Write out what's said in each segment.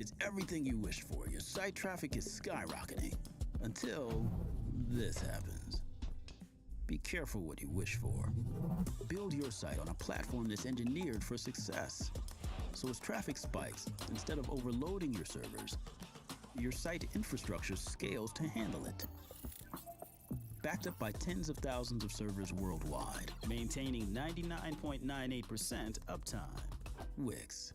It's everything you wished for. Your site traffic is skyrocketing. Until this happens. Be careful what you wish for. Build your site on a platform that's engineered for success. So as traffic spikes, instead of overloading your servers, your site infrastructure scales to handle it. Backed up by tens of thousands of servers worldwide, maintaining 99.98% uptime. Wix.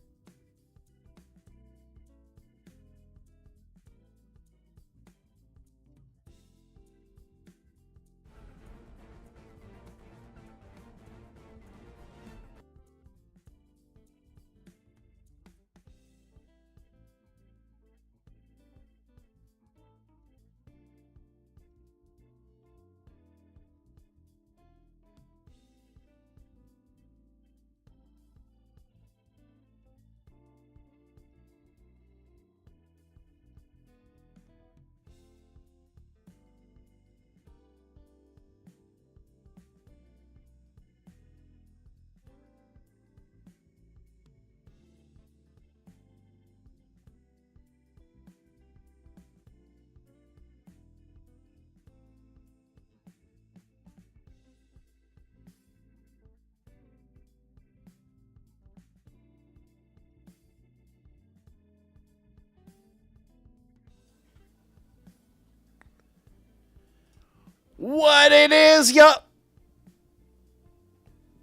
What it is, yo?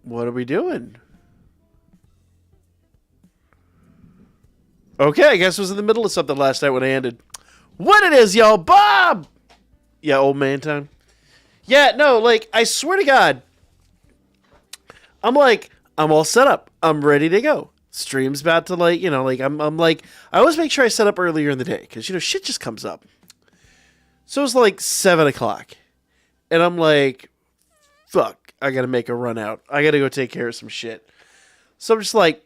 What are we doing? Okay, I guess I was in the middle of something last night when I ended. What it is, y'all? Bob! Yeah, old man time. Yeah, no, like, I swear to God, I'm all set up. I'm ready to go. Stream's about to, like, I'm like, I always make sure I set up earlier in the day, because, shit just comes up. So it's like 7 o'clock. And I'm like, fuck, I gotta make a run out. I gotta go take care of some shit. So I'm just like,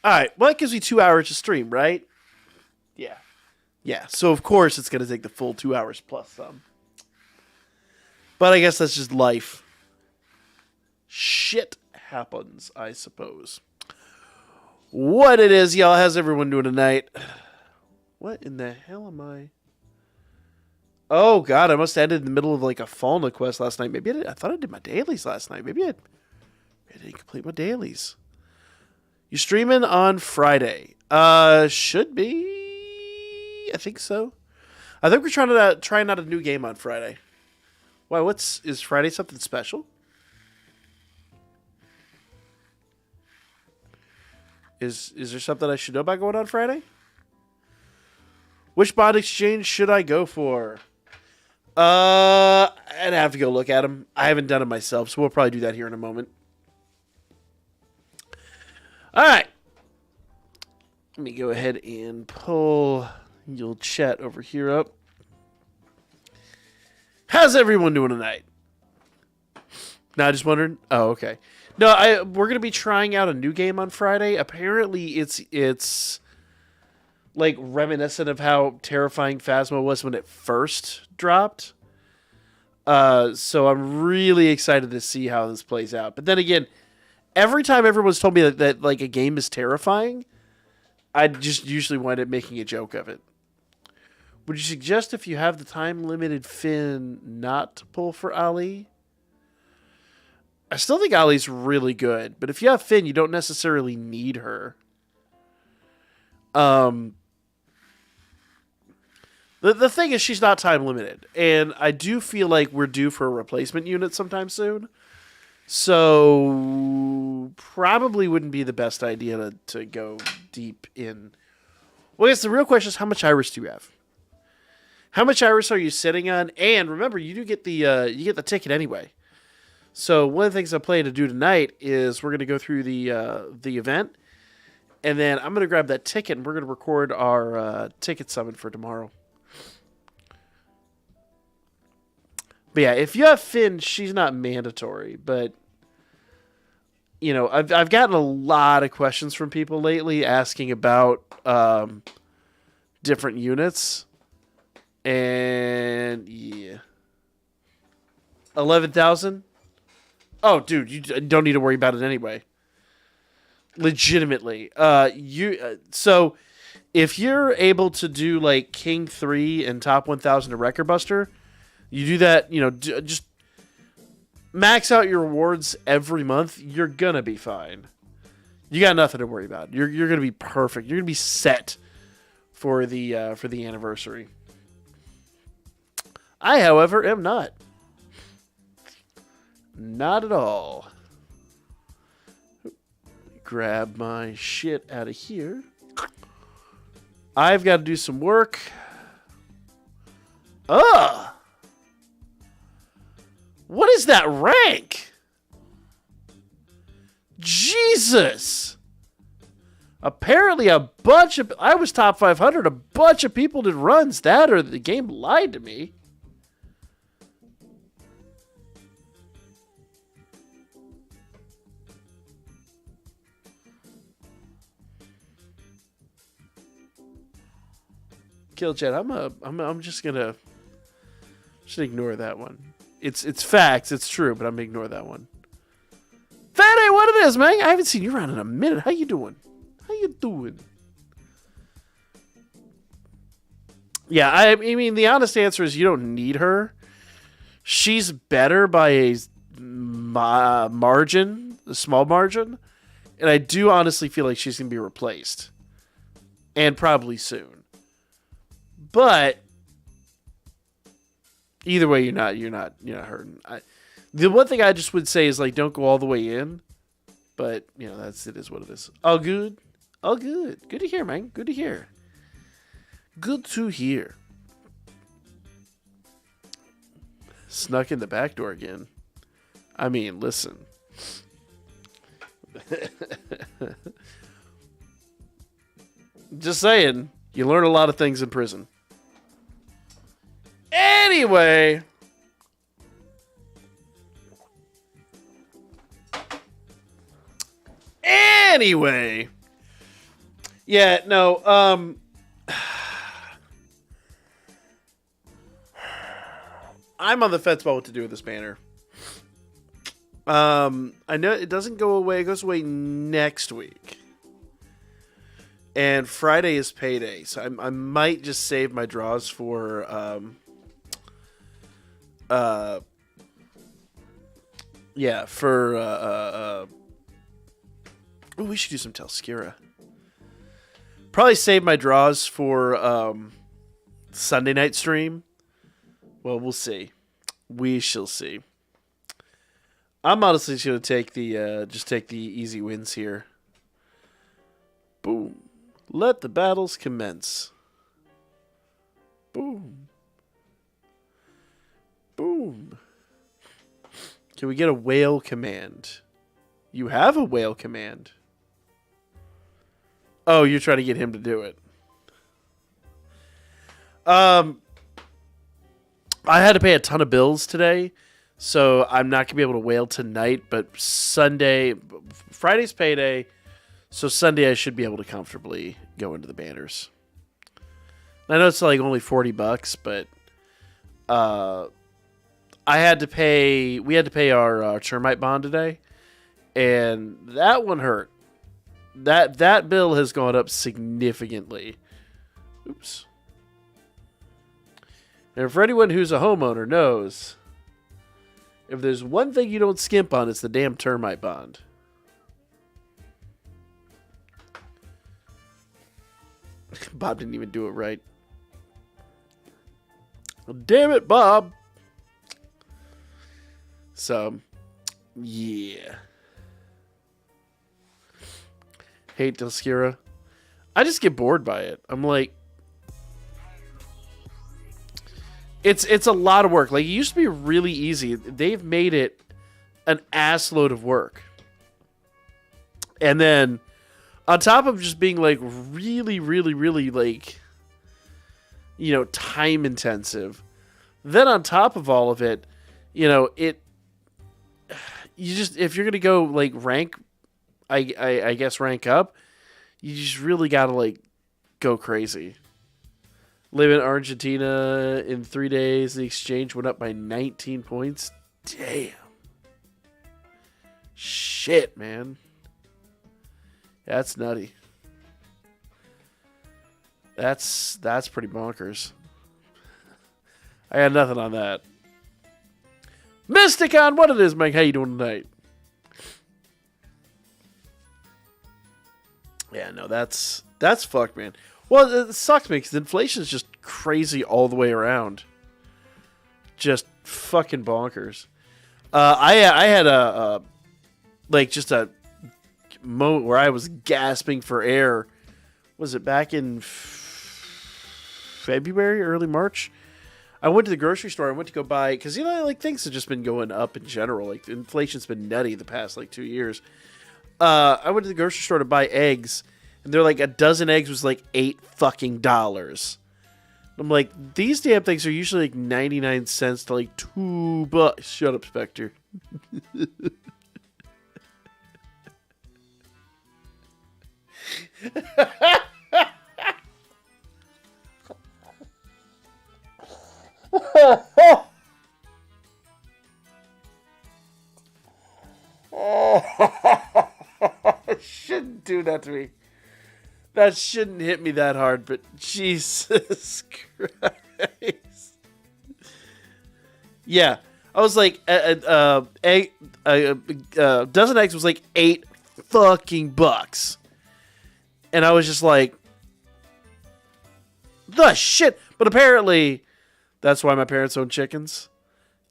alright, well, that gives me 2 hours to stream, right? Yeah. Yeah, so of course it's gonna take the full 2 hours plus some. But I guess that's just life. Shit happens, I suppose. What it is, y'all, how's everyone doing tonight? What in the hell am I... Oh, God, I must have ended in the middle of, like, a Falna quest last night. Maybe I thought I did my dailies last night. Maybe I didn't complete my dailies. You streaming on Friday? Should be. I think so. I think we're trying out a new game on Friday. Why, is Friday something special? Is there something I should know about going on Friday? Which bond exchange should I go for? I'd have to go look at them. I haven't done it myself, so we'll probably do that here in a moment. All right. Let me go ahead and pull your chat over here up. How's everyone doing tonight? Now, just wondering. Oh, okay. No, we're gonna be trying out a new game on Friday. Apparently, it's like reminiscent of how terrifying Phasma was when it first dropped. So I'm really excited to see how this plays out. But then again, every time everyone's told me that like a game is terrifying, I just usually wind up making a joke of it. Would you suggest if you have the time-limited Finn not to pull for Ali? I still think Ali's really good, but if you have Finn, you don't necessarily need her. The thing is, she's not time limited, and I do feel like we're due for a replacement unit sometime soon. So probably wouldn't be the best idea to go deep in. Well, I guess the real question is, how much Iris do you have? How much Iris are you sitting on? And remember, you do get the ticket anyway. So one of the things I plan to do tonight is we're going to go through the event, and then I'm going to grab that ticket and we're going to record our ticket summon for tomorrow. But yeah, if you have Finn, she's not mandatory. But I've gotten a lot of questions from people lately asking about different units, and yeah, 11,000. Oh, dude, you don't need to worry about it anyway. Legitimately, so if you're able to do like King 3 and top 1000 to Record Buster, you do that, just max out your rewards every month, you're going to be fine. You got nothing to worry about. You're going to be perfect. You're going to be set for the anniversary. I, however, am not. Not at all. Grab my shit out of here. I've got to do some work. Ugh! What is that rank? Jesus! Apparently I was top 500. A bunch of people did runs that, or the game lied to me. Kill chat. I'm just gonna ignore that one. It's facts. It's true, but I'm gonna ignore that one. Fatty, what it is, man? I haven't seen you around in a minute. How you doing? Yeah, I mean, the honest answer is you don't need her. She's better by a margin, a small margin, and I do honestly feel like she's gonna be replaced, and probably soon. But either way, you're not hurting. The one thing I just would say is, like, don't go all the way in. But it is what it is. All good. Good to hear, man. Good to hear. Snuck in the back door again. I mean, listen. Just saying, you learn a lot of things in prison. Anyway. Yeah, no, I'm on the fence about what to do with this banner. I know it doesn't go away. It goes away next week. And Friday is payday. So I might just save my draws for, we should do some Telskira. Probably save my draws for Sunday night stream. Well, we'll see. We shall see. I'm honestly just gonna take the easy wins here. Boom. Let the battles commence. Boom. Can we get a whale command? You have a whale command. Oh, you're trying to get him to do it. I had to pay a ton of bills today, so I'm not going to be able to whale tonight, but Friday's payday, so Sunday I should be able to comfortably go into the banners. I know it's like only $40, but we had to pay our termite bond today, and that one hurt. That bill has gone up significantly. Oops. And for anyone who's a homeowner knows, if there's one thing you don't skimp on, it's the damn termite bond. Bob didn't even do it right. Damn it, Bob. So, yeah. Hate Delskira. I just get bored by it. I'm like, it's a lot of work. Like, it used to be really easy. They've made it an ass load of work. And then, on top of just being like really, really, really like, time intensive, then on top of all of it, if you're gonna go like rank, I guess rank up, you just really gotta like go crazy. Live in Argentina in 3 days. The exchange went up by 19 points. Damn. Shit, man. That's nutty. That's pretty bonkers. I had nothing on that. Mysticon, what it is, Mike? How you doing tonight? Yeah, no, that's fucked, man. Well, it sucks, man, because inflation is just crazy all the way around. Just fucking bonkers. I had a just a moment where I was gasping for air. Was it back in February, early March? I went to the grocery store. I went to go buy, because, things have just been going up in general. Like, inflation's been nutty the past, 2 years. I went to the grocery store to buy eggs, and they're like, a dozen eggs was like $8 fucking dollars. I'm like, these damn things are usually like 99 cents to like $2. Shut up, Spectre. Shouldn't do that to me. That shouldn't hit me that hard, but Jesus Christ. Yeah, I was like, a dozen eggs was like $8 fucking bucks. And I was just like, the shit. But apparently, that's why my parents own chickens.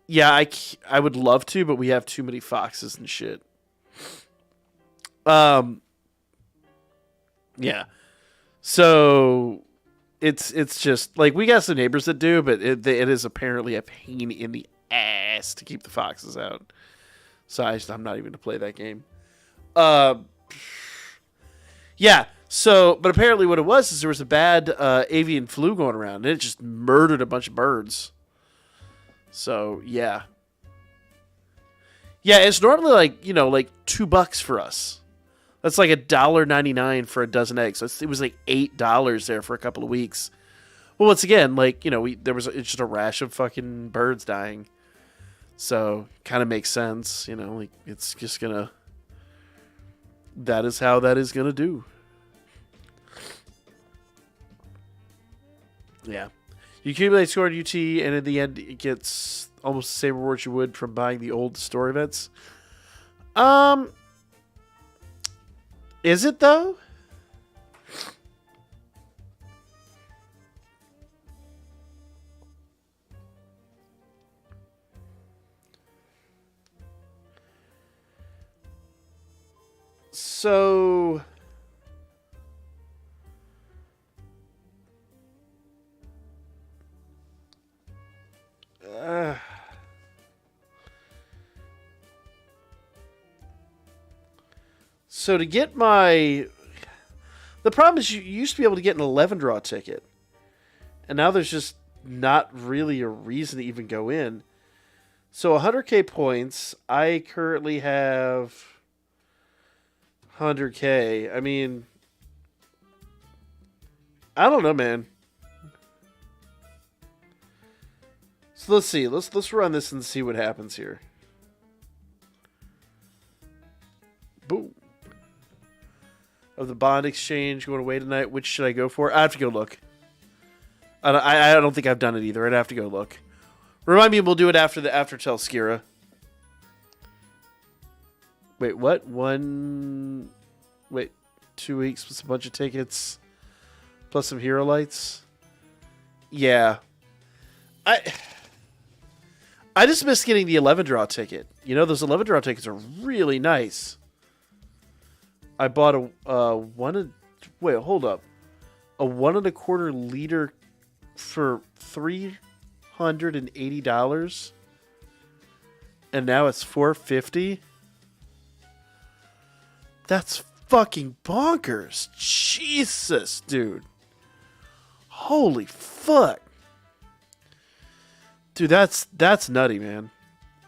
Yeah, I would love to, but we have too many foxes and shit. Yeah. So it's just like, we got some neighbors that do, but it is apparently a pain in the ass to keep the foxes out. So I'm not even to play that game. Yeah. So, but apparently what it was is there was a bad avian flu going around, and it just murdered a bunch of birds. So yeah. Yeah, it's normally like $2 for us. That's like $1.99 for a dozen eggs. So it was like $8 there for a couple of weeks. Well, once again, it's just a rash of fucking birds dying. So kind of makes sense, it's just that is how that is gonna do. Yeah. You accumulate score at UT, and in the end, it gets almost the same rewards you would from buying the old store events. Is it, though? So... So to get the problem is you used to be able to get an 11 draw ticket, and now there's just not really a reason to even go in. So 100k points, I currently have 100k. I mean, I don't know, man. So let's see. Let's run this and see what happens here. Boom. Of the bond exchange going away tonight, which should I go for? I have to go look. I don't think I've done it either. I'd have to go look. Remind me, we'll do it after Telskira. Wait, what? 2 weeks plus a bunch of tickets plus some hero lights. Yeah, I just missed getting the 11 draw ticket. Those 11 draw tickets are really nice. I bought a 1 1.25 liter for $380, and now it's $450. That's fucking bonkers. Jesus, dude. Holy fuck. Dude, that's nutty, man.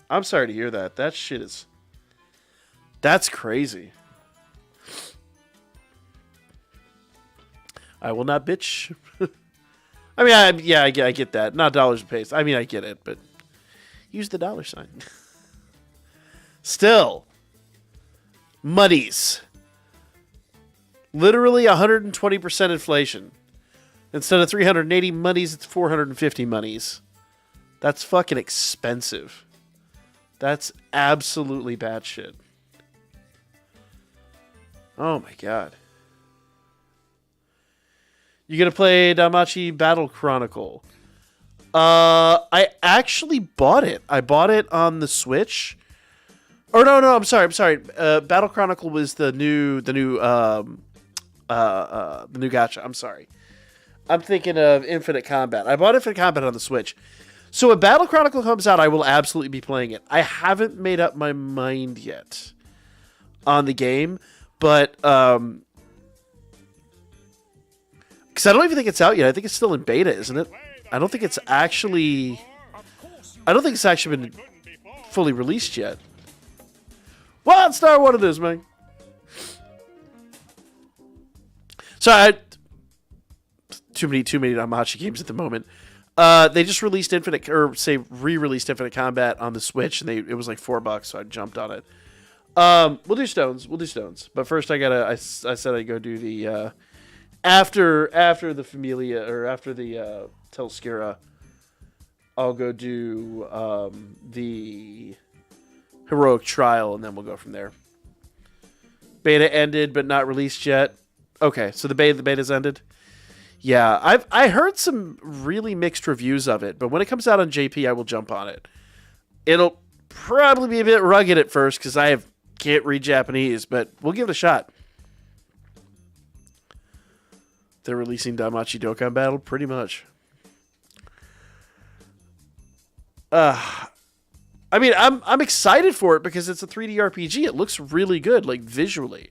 I'm sorry to hear that. That's crazy. I will not bitch. I mean, I get that. Not dollars and pays. I mean, I get it, but use the dollar sign. Still. Muddies. Literally 120% inflation. Instead of 380 monies, it's 450 monies. That's fucking expensive. That's absolutely bad shit. Oh my god. You gonna play Danmachi Battle Chronicle? I actually bought it. I bought it on the Switch. Or no, I'm sorry. Battle Chronicle was the new gacha. I'm sorry. I'm thinking of Infinite Combat. I bought Infinite Combat on the Switch. So when Battle Chronicle comes out, I will absolutely be playing it. I haven't made up my mind yet on the game, but because I don't even think it's out yet. I think it's still in beta, isn't it? I don't think it's actually been fully released yet. Wild Star, what it is, man. Sorry, too many Danmachi games at the moment. They just released re-released Infinite Combat on the Switch, and it was like $4, so I jumped on it. We'll do stones. But first, I said I'd go do the after the Familia or after the Telskira. I'll go do the Heroic Trial, and then we'll go from there. Beta ended, but not released yet. Okay, so the beta's ended. Yeah, I heard some really mixed reviews of it, but when it comes out on JP, I will jump on it. It'll probably be a bit rugged at first because I can't read Japanese, but we'll give it a shot. They're releasing Danmachi Dokkan Battle, pretty much. I mean, I'm excited for it because it's a 3D RPG. It looks really good, like visually.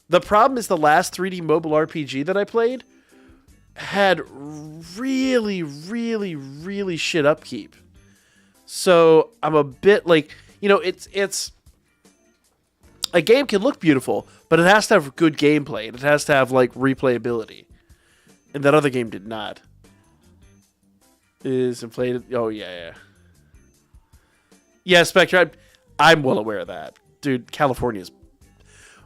The problem is the last 3D mobile RPG that I played had really, really, really shit upkeep. So I'm a bit like, it's a game can look beautiful, but it has to have good gameplay. And it has to have like replayability. And that other game did not. Is inflated. Oh yeah. Yeah, Spectre, I'm well aware of that. Dude, California's...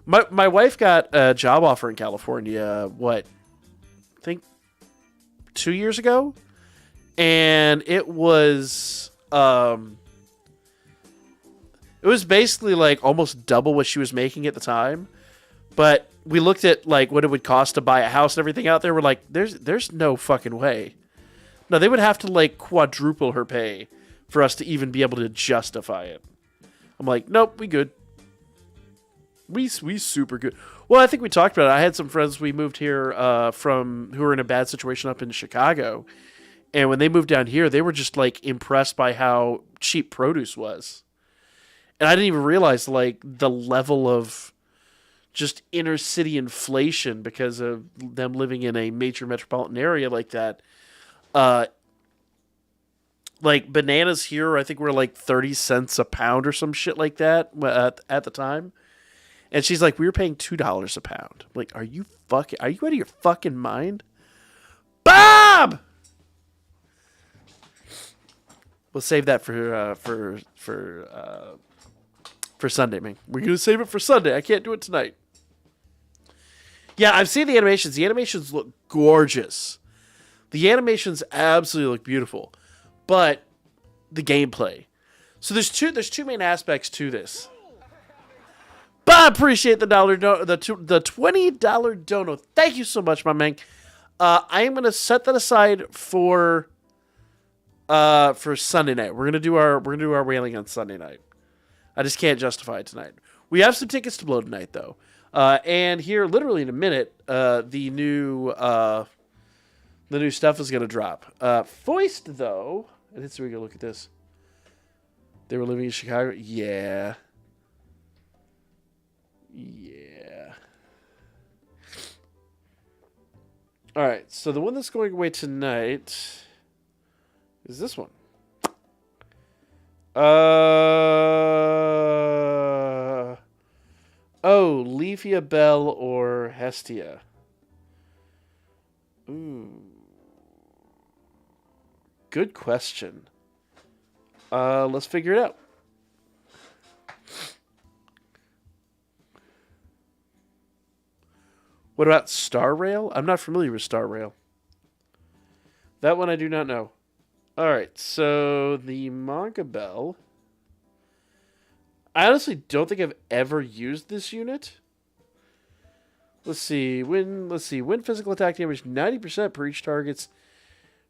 My wife got a job offer in California, I think 2 years ago? And it was... it was basically like almost double what she was making at the time. But we looked at like what it would cost to buy a house and everything out there. We're like, there's no fucking way. No, they would have to like quadruple her pay for us to even be able to justify it. I'm like, nope, we good. We super good. Well, I think we talked about it. I had some friends we moved here who were in a bad situation up in Chicago. And when they moved down here, they were just like impressed by how cheap produce was. And I didn't even realize like the level of just inner city inflation because of them living in a major metropolitan area like that. Like bananas here, I think were like 30 cents a pound or some shit like that at the time. And she's like, we were paying $2 a pound. I'm like, are you out of your fucking mind? Bob! We'll save that for Sunday, man. We're going to save it for Sunday. I can't do it tonight. Yeah, I've seen the animations. The animations look gorgeous. The animations absolutely look beautiful. But the gameplay. So there's two main aspects to this. But I appreciate the $20 dono. Thank you so much, my man. I am gonna set that aside for Sunday night. We're gonna do our whaling on Sunday night. I just can't justify it tonight. We have some tickets to blow tonight though. And here, literally in a minute, the new stuff is gonna drop. Foist though. And so we go look at this. They were living in Chicago. Yeah. All right. So the one that's going away tonight is this one. Leafia Bell or Hestia. Ooh. Good question. Let's figure it out. What about Star Rail? I'm not familiar with Star Rail. That one I do not know. All right, so the Manga Bell. I honestly don't think I've ever used this unit. Let's see. When physical attack damage 90% per each target's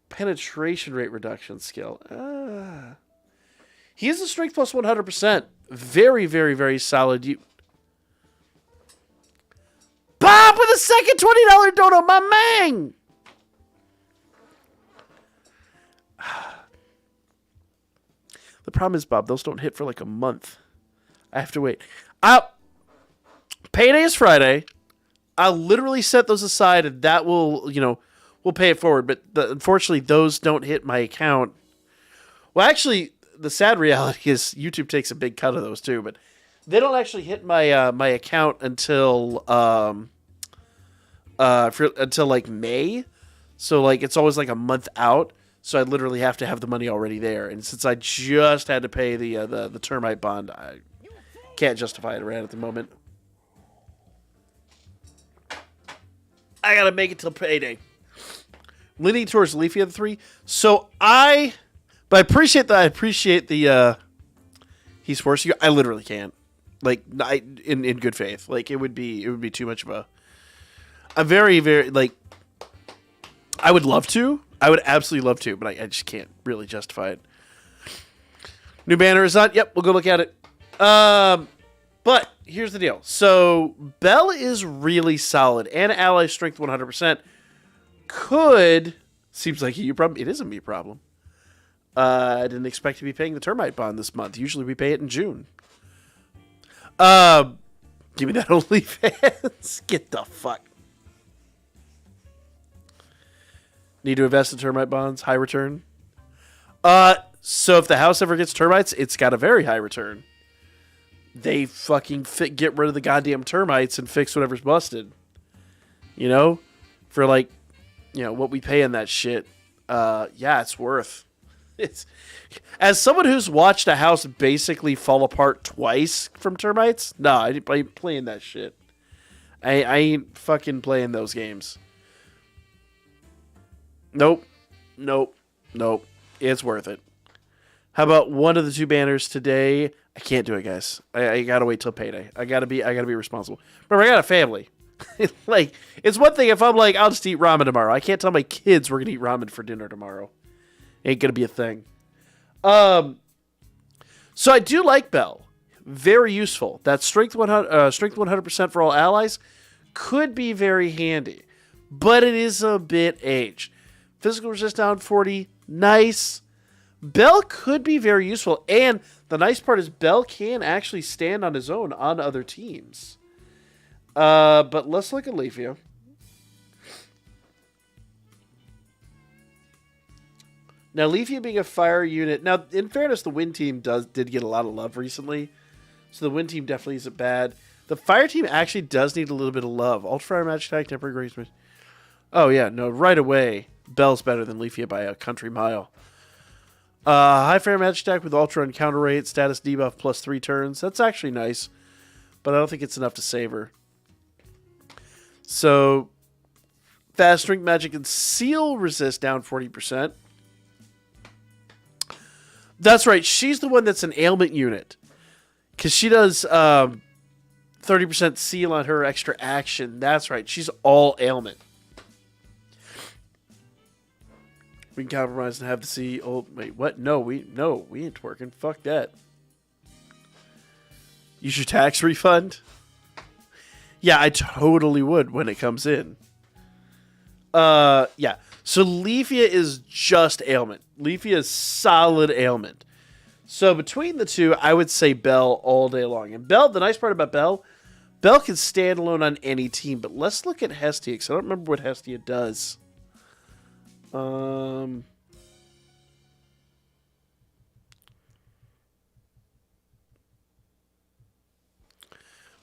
penetration rate reduction skill. He is a strength plus 100%. Very, very, very solid. Bob with a second $20 dono, my man! The problem is, Bob, those don't hit for like a month. I have to wait. Payday is Friday. I'll literally set those aside, and that will, we'll pay it forward. But unfortunately, those don't hit my account. Well, actually, the sad reality is YouTube takes a big cut of those too. But they don't actually hit my my account until until like May. So like it's always like a month out. So I literally have to have the money already there. And since I just had to pay the termite bond, I can't justify it right at the moment. I gotta make it till payday. Leaning towards Leafy of the three. So I appreciate that. I appreciate the he's forcing you. I literally can't. Like in good faith. Like it would be too much of a very, very like I would love to. I would absolutely love to, but I just can't really justify it. New banner is on. Yep, we'll go look at it. But here's the deal. So Bell is really solid, and ally strength 100%. Seems like a you problem. It is a me problem. I didn't expect to be paying the termite bond this month. Usually we pay it in June. Give me that OnlyFans. Get the fuck. Need to invest in termite bonds. High return. So if the house ever gets termites, it's got a very high return. They fucking get rid of the goddamn termites and fix whatever's busted. For like, what we pay in that shit. Yeah, it's worth. It's as someone who's watched a house basically fall apart twice from termites. No, I ain't playing that shit. I ain't fucking playing those games. Nope. It's worth it. How about one of the two banners today? I can't do it, guys. I gotta wait till payday. I gotta be responsible. Remember, I got a family. Like, it's one thing if I'm like, I'll just eat ramen tomorrow. I can't tell my kids we're gonna eat ramen for dinner tomorrow. Ain't gonna be a thing. So I do like Bell. Very useful. That strength 100% for all allies could be very handy, but it is a bit aged. Physical resist down 40. Nice. Bell could be very useful. And the nice part is Bell can actually stand on his own on other teams. But let's look at Leafia. Now, Leafia being a fire unit. Now, in fairness, the wind team did get a lot of love recently. So the wind team definitely isn't bad. The fire team actually does need a little bit of love. Ultra fire, magic attack, temporary grace. Oh, yeah. No, right away. Bell's better than Leafia by a country mile. High fire magic attack with ultra and counter rate, status debuff plus 3 turns. That's actually nice, but I don't think it's enough to save her. So, fast strength magic and seal resist down 40%. That's right. She's the one that's an ailment unit, because she does 30% seal on her extra action. That's right. She's all ailment. We can compromise and have the sea. Oh, wait, what? No, we ain't twerking. Fuck that. Use your tax refund? Yeah, I totally would when it comes in. Yeah. So Leafia is just ailment. Leafia is solid ailment. So between the two, I would say Bell all day long. And Bell, the nice part about Bell can stand alone on any team. But let's look at Hestia, because I don't remember what Hestia does.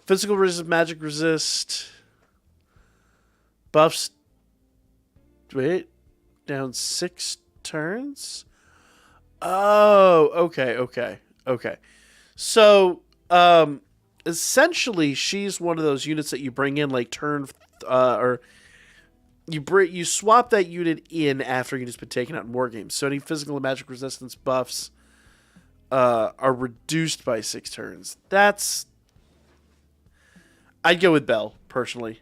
Physical resist, magic resist, buffs. Wait, down 6 turns. Oh, okay. So, essentially, she's one of those units that you bring in like turn, or you swap that unit in after unit's been taken out in war games. So any physical and magic resistance buffs are reduced by 6 turns. I'd go with Bell, personally.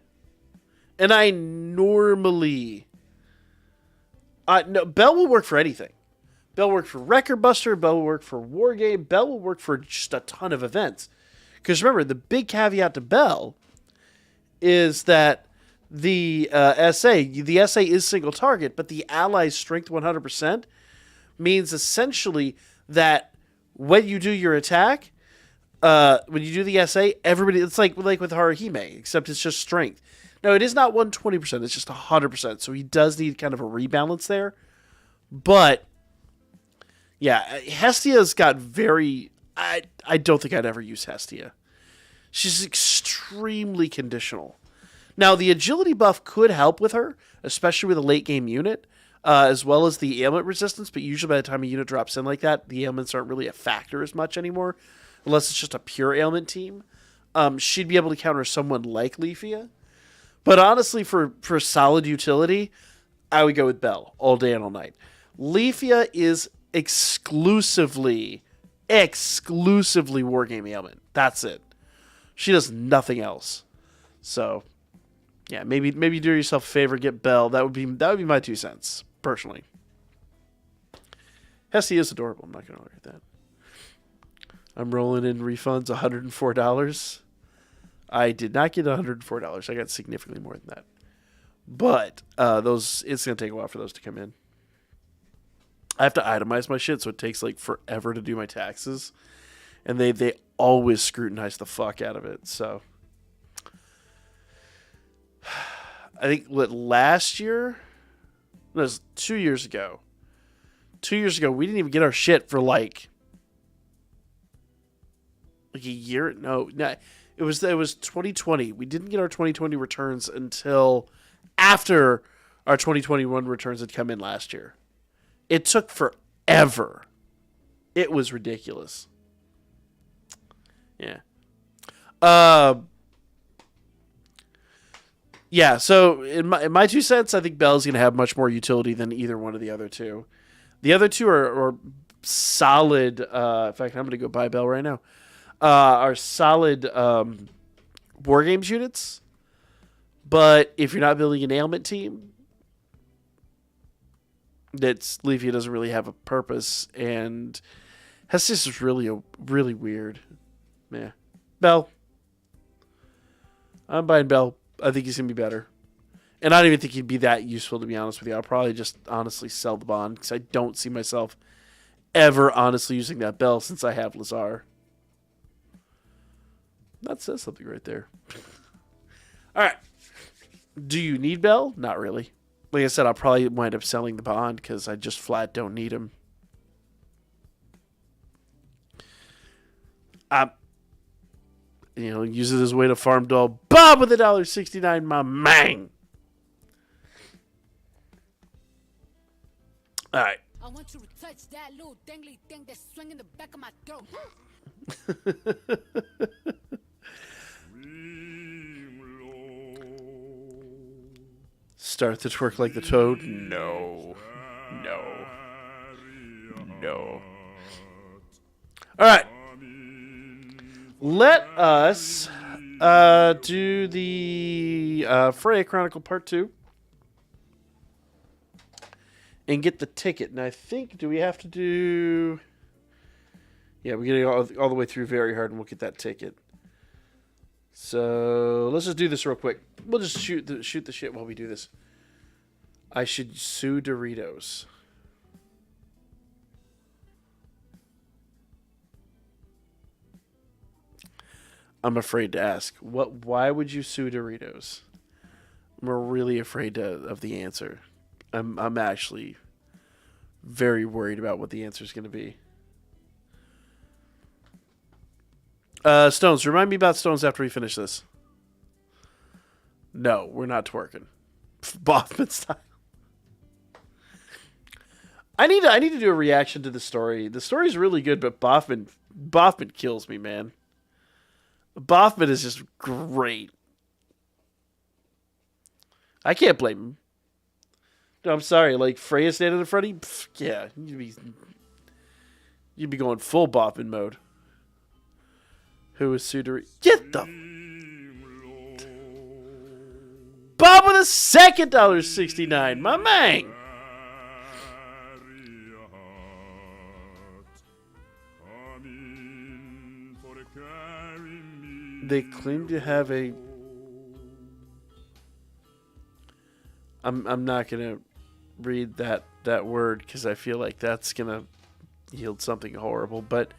And I normally... no, Bell will work for anything. Bell will work for Record Buster. Bell will work for War Game. Bell will work for just a ton of events. Because remember, the big caveat to Bell is that the SA is single target, but the ally's strength 100% means essentially that when you do your attack, when you do the SA, everybody, it's like with Haruhime, except it's just strength. No, it is not 120%, it's just 100%, so he does need kind of a rebalance there. But, yeah, Hestia's got very... I don't think I'd ever use Hestia. She's extremely conditional. Now, the agility buff could help with her, especially with a late-game unit, as well as the ailment resistance, but usually by the time a unit drops in like that, the ailments aren't really a factor as much anymore, unless it's just a pure ailment team. She'd be able to counter someone like Leafia. But honestly, for solid utility, I would go with Bell all day and all night. Leafia is exclusively wargame ailment. That's it. She does nothing else. So, yeah, maybe do yourself a favor, get Bell. That would be my 2 cents, personally. Hestia is adorable. I'm not going to argue that. I'm rolling in refunds, $104. I did not get $104. I got significantly more than that. But it's going to take a while for those to come in. I have to itemize my shit, so it takes like forever to do my taxes. And they always scrutinize the fuck out of it. So I think last year, no, it was 2 years ago. 2 years ago, we didn't even get our shit for like a year. No, it was 2020. We didn't get our 2020 returns until after our 2021 returns had come in last year. It took forever. It was ridiculous. Yeah. Yeah, so in my 2 cents, I think Bell's going to have much more utility than either one of the other two. The other two are solid. In fact, I'm going to go buy Bell right now. Are solid War Games units. But if you're not building an ailment team, Leafia doesn't really have a purpose. And Hestis is really weird. Yeah. Bell. I'm buying Bell. I think he's going to be better. And I don't even think he'd be that useful, to be honest with you. I'll probably just honestly sell the bond because I don't see myself ever honestly using that Bell since I have Lazar. That says something right there. All right. Do you need Bell? Not really. Like I said, I'll probably wind up selling the bond because I just flat don't need him. Use it as a way to farm doll. Bob with $1.69, my man. All right. I want you to touch that little dangly thing that's swinging the back of my throat. Start to twerk like the toad? No. All right. Let us do the Freya Chronicle Part 2 and get the ticket. And I think, do we have to do... Yeah, we get all the way through very hard and we'll get that ticket. So let's just do this real quick. We'll just shoot the shit while we do this. I should sue Doritos. I'm afraid to ask. Why would you sue Doritos? I'm really afraid of the answer. I'm actually very worried about what the answer is going to be. Stones, remind me about Stones after we finish this. No, we're not twerking. Boffman style. I need to do a reaction to the story. The story's really good, but Boffman kills me, man. Boffman is just great. I can't blame him. No, I'm sorry. Like Freya standing in front of you, yeah, you'd be going full bopping mode. Who is Sudari? Get the Bob with a second $1.69, my man. They claim to have a. I'm not gonna read that word because I feel like that's gonna yield something horrible, but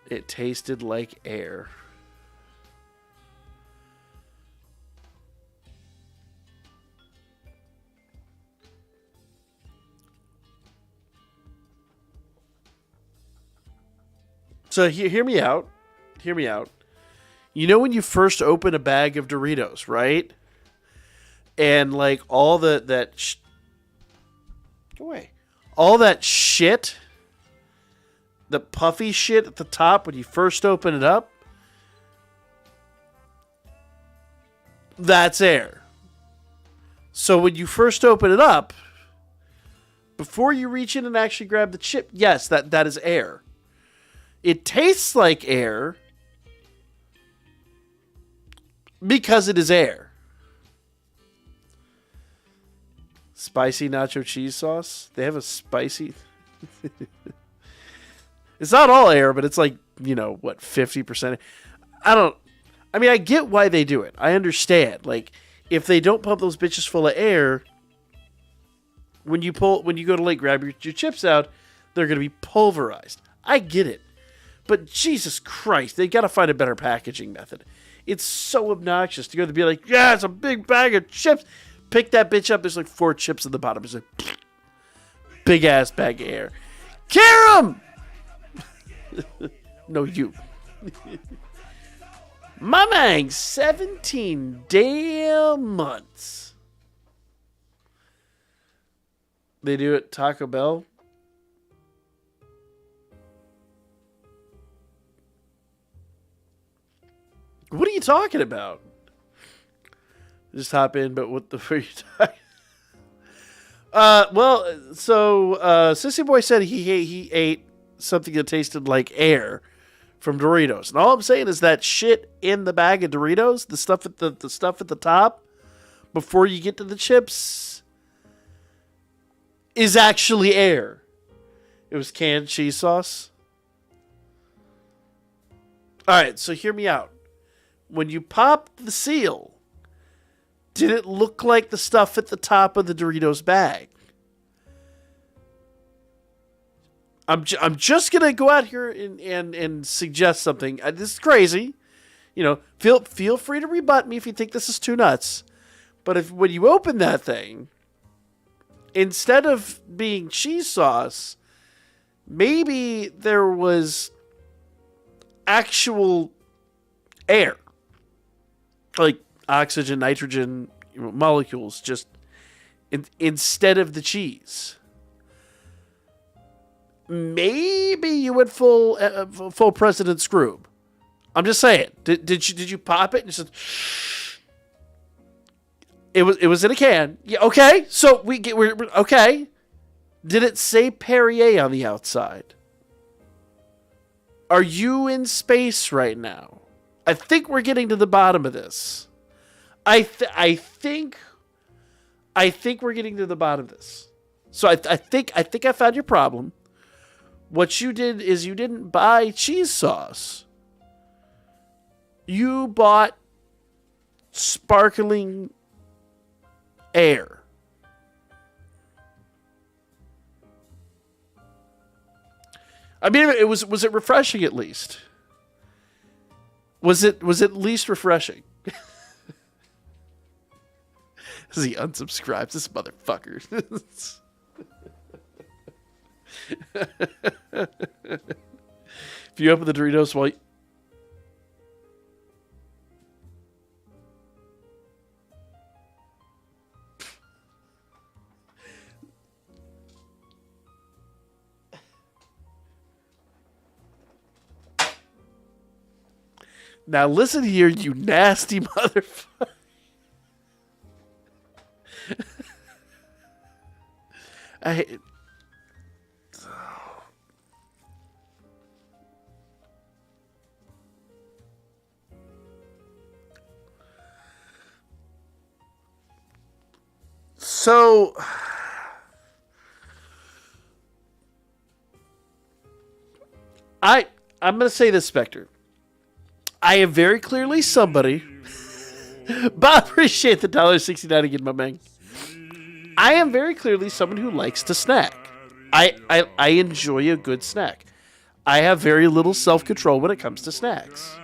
it tasted like air. So hear me out. Hear me out. You know when you first open a bag of Doritos, right? And like all go away. All that shit, the puffy shit at the top when you first open it up, that's air. So when you first open it up, before you reach in and actually grab the chip, yes, that is air. It tastes like air because it is air. Spicy nacho cheese sauce. They have a spicy. It's not all air, but it's like, 50%. I mean, I get why they do it. I understand. Like, if they don't pump those bitches full of air, when you go to like grab your chips out, they're going to be pulverized. I get it. But Jesus Christ, they got to find a better packaging method. It's so obnoxious to go to be like, yeah, it's a big bag of chips. Pick that bitch up. There's like 4 chips at the bottom. It's like, big ass bag of air. Karam! No, you. My man, 17 damn months. They do it Taco Bell. What are you talking about? Just hop in, but what the fuck are you talking? Sissy Boy said he ate something that tasted like air from Doritos, and all I'm saying is that shit in the bag of Doritos, the stuff at the top, before you get to the chips, is actually air. It was canned cheese sauce. All right, so hear me out. When you popped the seal, did it look like the stuff at the top of the Doritos bag? I'm just gonna go out here and suggest something. This is crazy, Feel free to rebut me if you think this is too nuts. But when you open that thing, instead of being cheese sauce, maybe there was actual air, like oxygen, nitrogen molecules, just instead of the cheese. Maybe you went full President Scroob. I'm just saying. Did you pop it and just? It was in a can. Yeah. Okay. So we're okay. Did it say Perrier on the outside? Are you in space right now? I think we're getting to the bottom of this. I think we're getting to the bottom of this. So I think I found your problem. What you did is you didn't buy cheese sauce. You bought sparkling air. I mean, was it refreshing at least? Was it least refreshing? As he unsubscribes, this motherfucker. If you open the Doritos while now listen here, you nasty motherfucker. I So I'm going to say this, Spectre. I am very clearly somebody. But I appreciate the $1.69 again, my man. I am very clearly someone who likes to snack. I enjoy a good snack. I have very little self-control when it comes to snacks.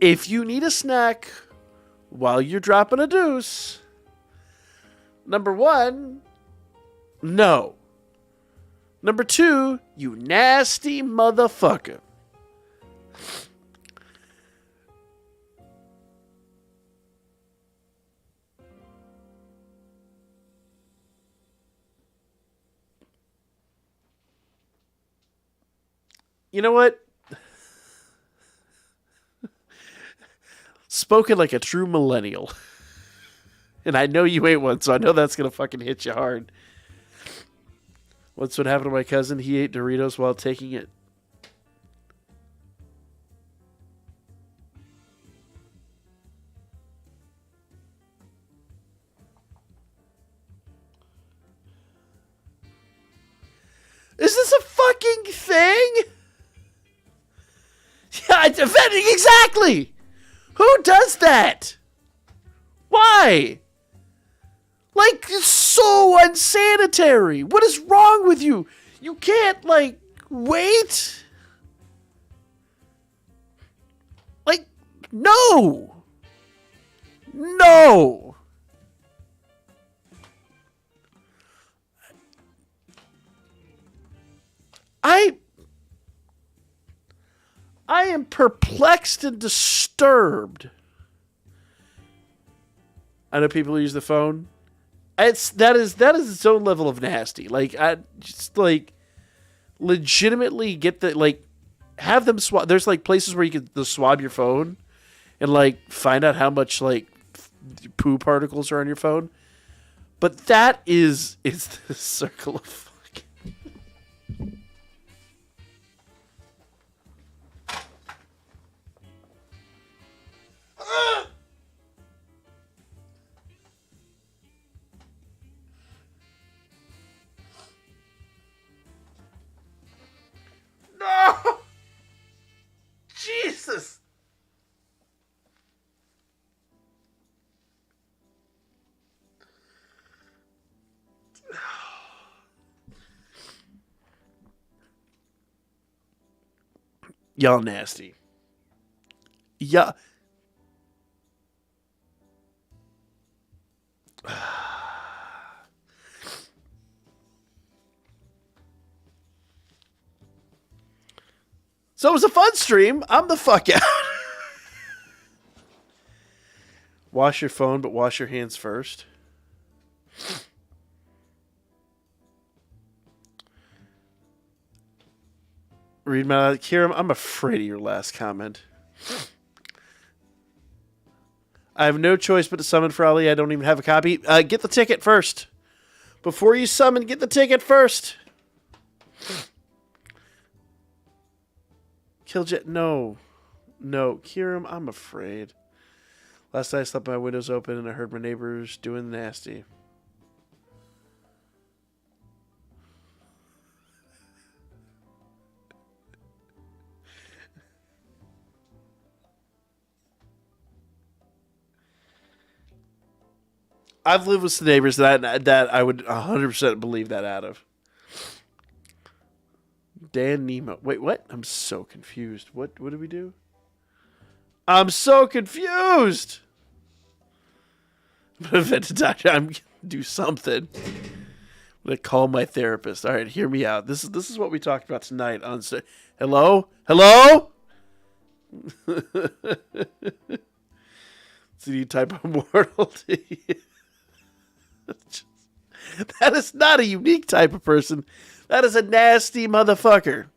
If you need a snack while you're dropping a deuce, number one, no. Number two, you nasty motherfucker. You know what? Spoken like a true millennial. And I know you ain't one, so I know that's going to fucking hit you hard. What's what happened to my cousin? He ate Doritos while taking it. Is this a fucking thing? Yeah, exactly. Who does that? Why? Like, it's so unsanitary. What is wrong with you? You can't, like, wait? Like, no. No. I am perplexed and disturbed. I know people use the phone. That is its own level of nasty. Like, I just like legitimately get the, like, have them swab. There's like places where you can swab your phone and like find out how much like poo particles are on your phone. But that is the circle of fucking. No! Jesus! Y'all nasty. Yeah. So it was a fun stream. I'm the fuck out. Wash your phone, but wash your hands first. Read my Kiram. I'm afraid of your last comment. I have no choice but to summon for Ali. I don't even have a copy. Get the ticket first. Before you summon, get the ticket first. Killjet, no. No. Kiram, I'm afraid. Last night I slept with my windows open and I heard my neighbors doing nasty. I've lived with some neighbors that I would 100% believe that out of. Danmemo. Wait, what? I'm so confused. What did we do? I'm so confused. I'm going to vent a doctor. I'm going to do something. I'm going to call my therapist. All right, hear me out. This is what we talked about tonight on. Hello? Hello? CD type of mortality. That is not a unique type of person. That is a nasty motherfucker.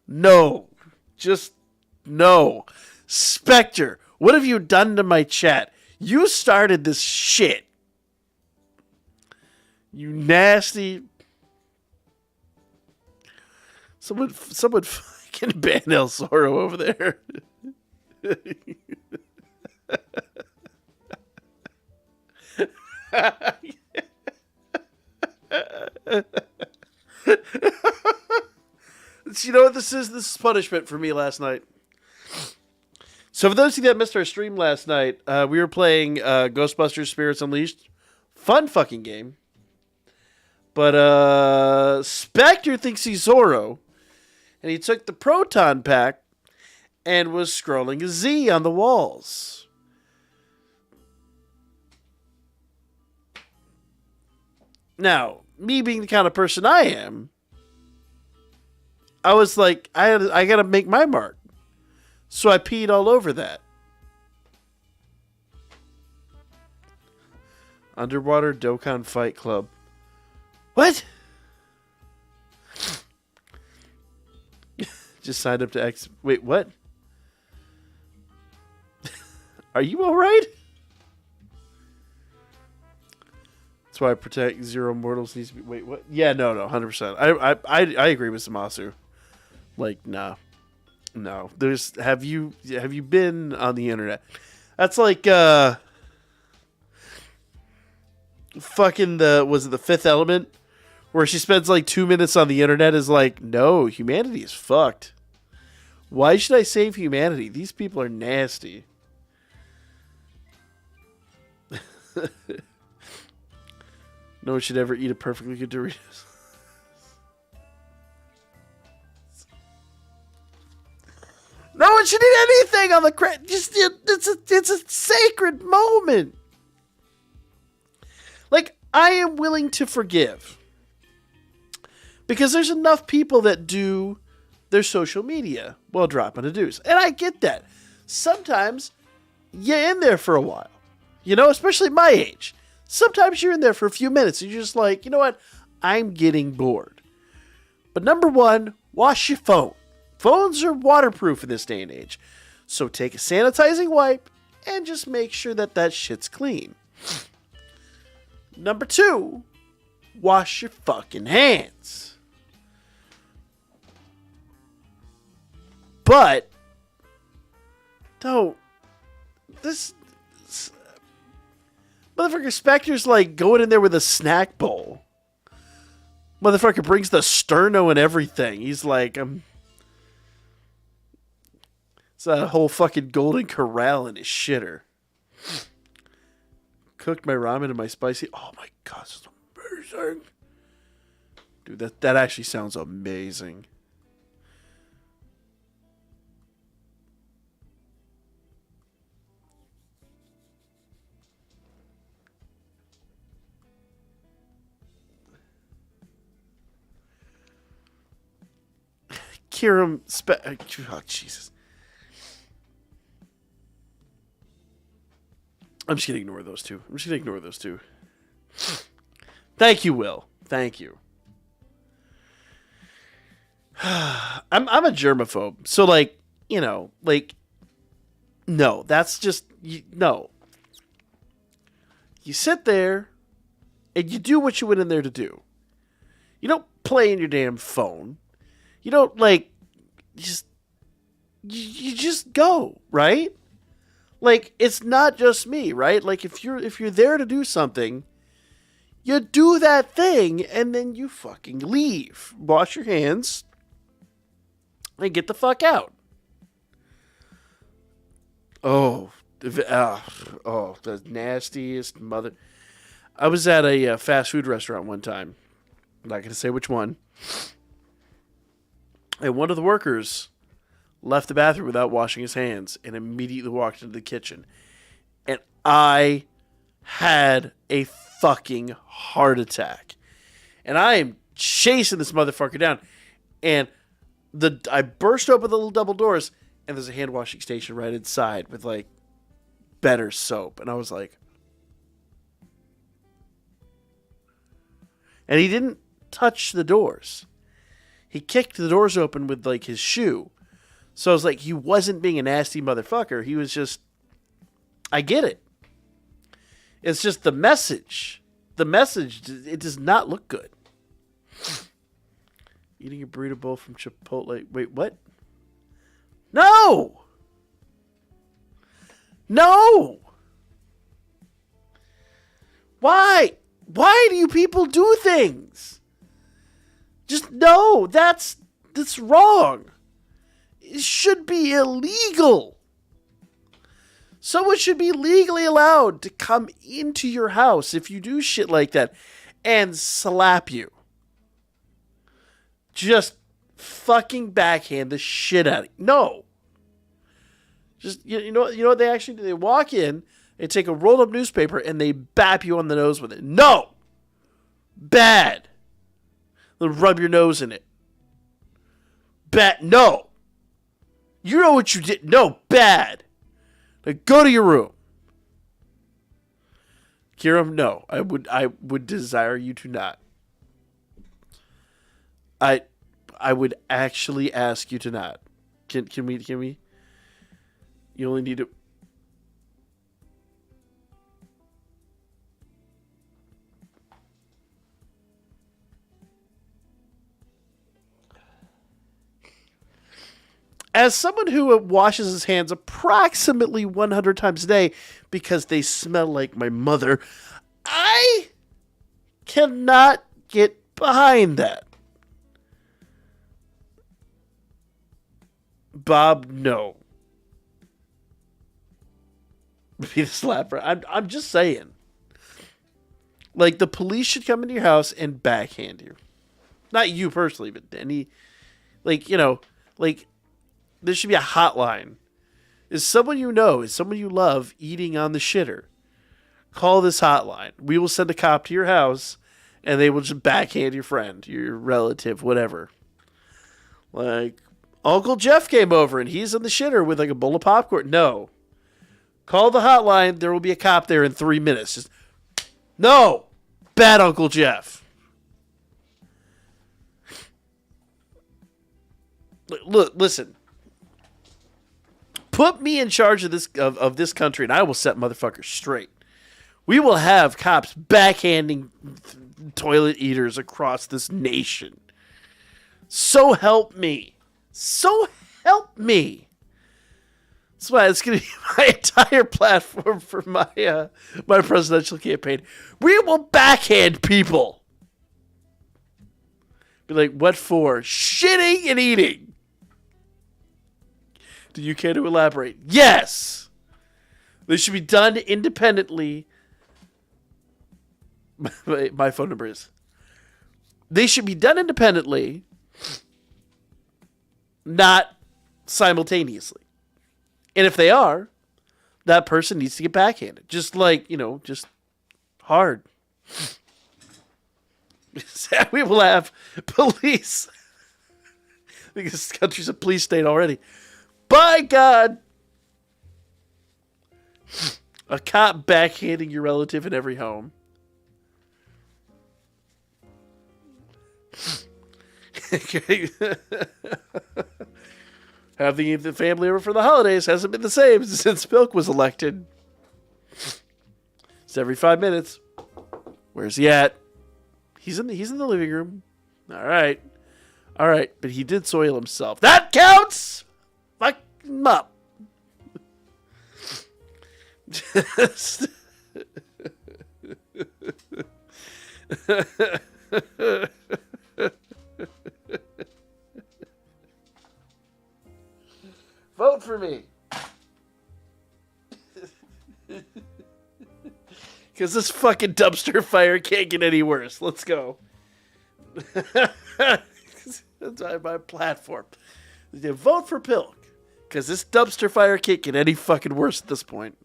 No. Just no. Spectre, what have you done to my chat? You started this shit. You nasty. Someone fucking ban El Zorro over there. You know what this is? This is punishment for me last night. So for those of you that missed our stream last night, we were playing Ghostbusters Spirits Unleashed. Fun fucking game. But Spectre thinks he's Zorro. And he took the proton pack and was scrolling a Z on the walls. Now, me being the kind of person I am, I was like, I gotta make my mark. So I peed all over that. Underwater Dokkan Fight Club. What? Just signed up to X. Wait, what? Are you alright? That's why I protect Zero Mortals needs to be. Wait, what? Yeah, no, 100%. I agree with Samasu. Like, nah. No. There's have you been on the internet? That's like fucking was it The Fifth Element? Where she spends like 2 minutes on the internet is like, no, humanity is fucked. Why should I save humanity? These people are nasty. No one should ever eat a perfectly good Doritos. No one should eat anything on the crate. Just it's a sacred moment. Like, I am willing to forgive. Because there's enough people that do their social media while dropping a deuce. And I get that. Sometimes you're in there for a while. You know, especially my age. Sometimes you're in there for a few minutes and you're just like, you know what? I'm getting bored. But number one, wash your phone. Phones are waterproof in this day and age. So take a sanitizing wipe and just make sure that shit's clean. Number two, wash your fucking hands. But don't. This motherfucker Spectre's like going in there with a snack bowl. Motherfucker brings the sterno and everything. He's like, it's a whole fucking golden corral in his shitter. Cooked my ramen and my spicy. Oh my god, this is amazing. Dude, that actually sounds amazing. Kiram oh Jesus. I'm just gonna ignore those two. Thank you, Will. Thank you. I'm a germaphobe, so like, you know, like, no, that's just no. You sit there and you do what you went in there to do. You don't play in your damn phone. You don't like you just go, right? Like, it's not just me, right? Like, if you're there to do something, you do that thing and then you fucking leave. Wash your hands and get the fuck out. Oh, the nastiest mother. I was at a fast food restaurant one time. I'm not going to say which one. And one of the workers left the bathroom without washing his hands and immediately walked into the kitchen. And I had a fucking heart attack. And I am chasing this motherfucker down. And I burst open the little double doors, and there's a hand washing station right inside with like better soap. And I was like, and he didn't touch the doors. He kicked the doors open with like his shoe. So I was like, he wasn't being a nasty motherfucker. He was just, I get it. It's just the message the message, it does not look good. Eating a burrito bowl from Chipotle. Wait, what? No! No! Why? Why do you people do things? Just no, that's wrong. It should be illegal. Someone should be legally allowed to come into your house if you do shit like that and slap you. Just fucking backhand the shit out of you. No. Just, you know what they actually do? They walk in, they take a rolled up newspaper, and they bap you on the nose with it. No! Bad. They'll rub your nose in it. Bad. No. You know what you did. No, bad. Now go to your room. Kiram, no. I would desire you to not. I would actually ask you to not. Can we? You only need to. As someone who washes his hands approximately 100 times a day because they smell like my mother, I cannot get behind that. Bob, no. Be the slapper. I'm just saying. Like, the police should come into your house and backhand you. Not you personally, but any... Like, there should be a hotline. Is someone you know, is someone you love eating on the shitter? Call this hotline. We will send a cop to your house, and they will just backhand your friend, your relative, whatever. Like, Uncle Jeff came over, and he's in the shitter with, like, a bowl of popcorn. No. Call the hotline. There will be a cop there in 3 minutes. Just, no. Bad Uncle Jeff. Look, listen. Put me in charge of this country, and I will set motherfuckers straight. We will have cops backhanding toilet eaters across this nation. So help me. So help me. That's why it's going to be my entire platform for my my presidential campaign. We will backhand people. Be like, what for? Shitting and eating. Do you care to elaborate? Yes. They should be done independently. My phone number is. They should be done independently, not simultaneously. And if they are, that person needs to get backhanded. Just like, just hard. We will have police. Because this country's a police state already. By God. A cop backhanding your relative in every home. Having the family over for the holidays hasn't been the same since Milk was elected. It's every 5 minutes. Where's he at? He's in the living room. All right, but he did soil himself. That counts. Fuck him up. Vote for me. Because this fucking dumpster fire can't get any worse. Let's go. That's my platform. Vote for Pilk. Because this dumpster fire can't get any fucking worse at this point.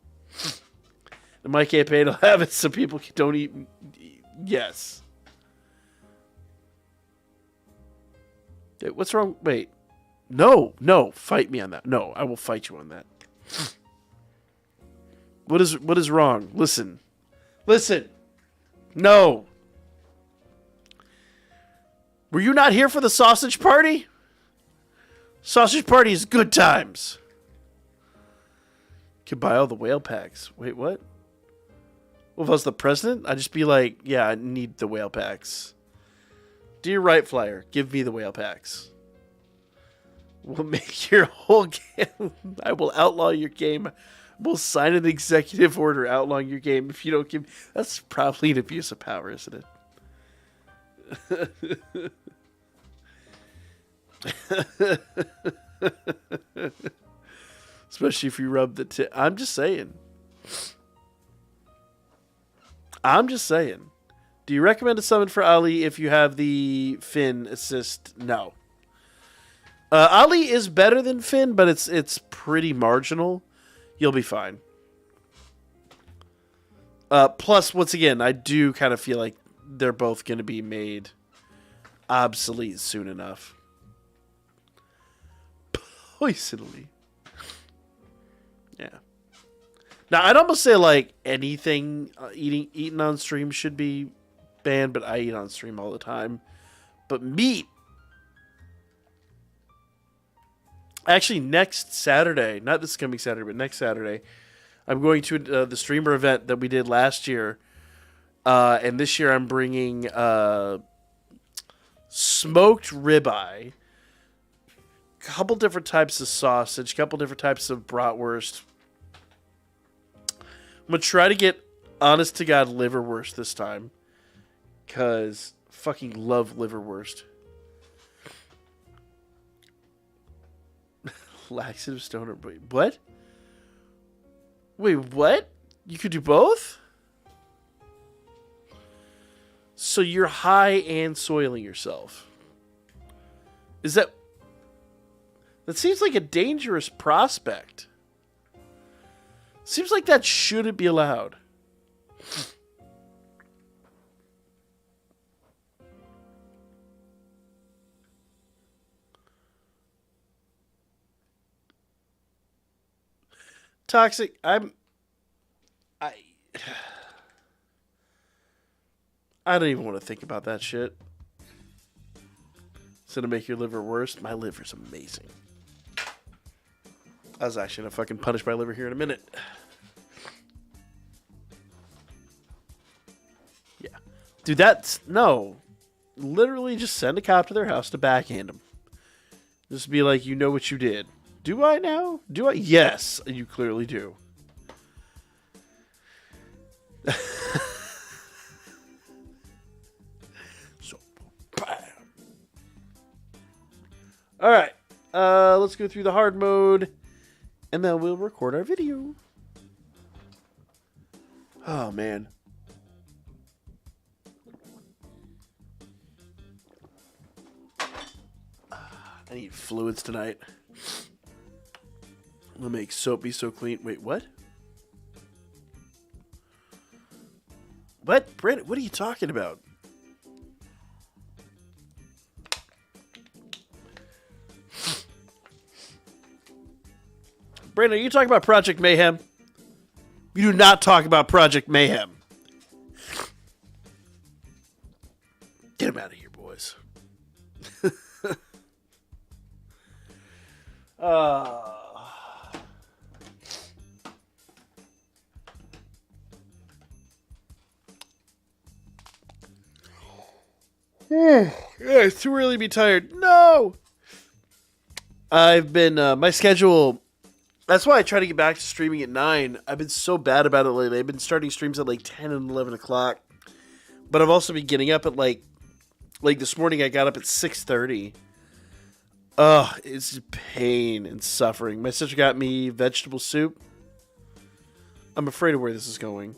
In my campaign, I'll have it so people don't eat. Yes. What's wrong? Wait. No. Fight me on that. No, I will fight you on that. What is wrong? Listen. No. Were you not here for the sausage party? Sausage party is good times. Can buy all the whale packs. Wait, what? Well, if I was the president, I'd just be like, yeah, I need the whale packs. Dear Right Flyer, give me the whale packs. We'll make your whole game. I will outlaw your game. We'll sign an executive order outlawing your game if you don't give. That's probably an abuse of power, isn't it? Especially if you rub the tip. I'm just saying. Do you recommend a summon for Ali if you have the Finn assist? No. Ali is better than Finn, but it's pretty marginal. You'll be fine. Plus, once again, I do kind of feel like they're both going to be made obsolete soon enough. Poisonally. Yeah. Now, I'd almost say like anything eaten on stream should be banned, but I eat on stream all the time. But meat. Actually, next Saturday, not this coming Saturday, but next Saturday, I'm going to the streamer event that we did last year. And this year I'm bringing smoked ribeye, couple different types of sausage, couple different types of bratwurst. I'm going to try to get honest to God liverwurst this time. Because fucking love liverwurst. Laxative stoner. Wait, what? Wait, what? You could do both? So you're high and soiling yourself. Is that... That seems like a dangerous prospect. Seems like that shouldn't be allowed. Toxic, I don't even want to think about that shit. It's gonna make your liver worse. My liver's amazing. I was actually gonna fucking punish my liver here in a minute. Yeah. Dude, that's... No. Literally just send a cop to their house to backhand them. Just be like, you know what you did. Do I now? Do I? Yes, you clearly do. So, bam. All right. Let's go through the hard mode, and then we'll record our video. Oh, man. I need fluids tonight. We'll make soap be so clean. Wait, what? What? Brandon, what are you talking about? Brandon, are you talking about Project Mayhem? You do not talk about Project Mayhem. Get him out of here, boys. Yeah, it's too early to be tired. No! I've been, my schedule, that's why I try to get back to streaming at 9. I've been so bad about it lately. I've been starting streams at like 10 and 11 o'clock. But I've also been getting up at like this morning I got up at 6:30. Ugh, it's pain and suffering. My sister got me vegetable soup. I'm afraid of where this is going.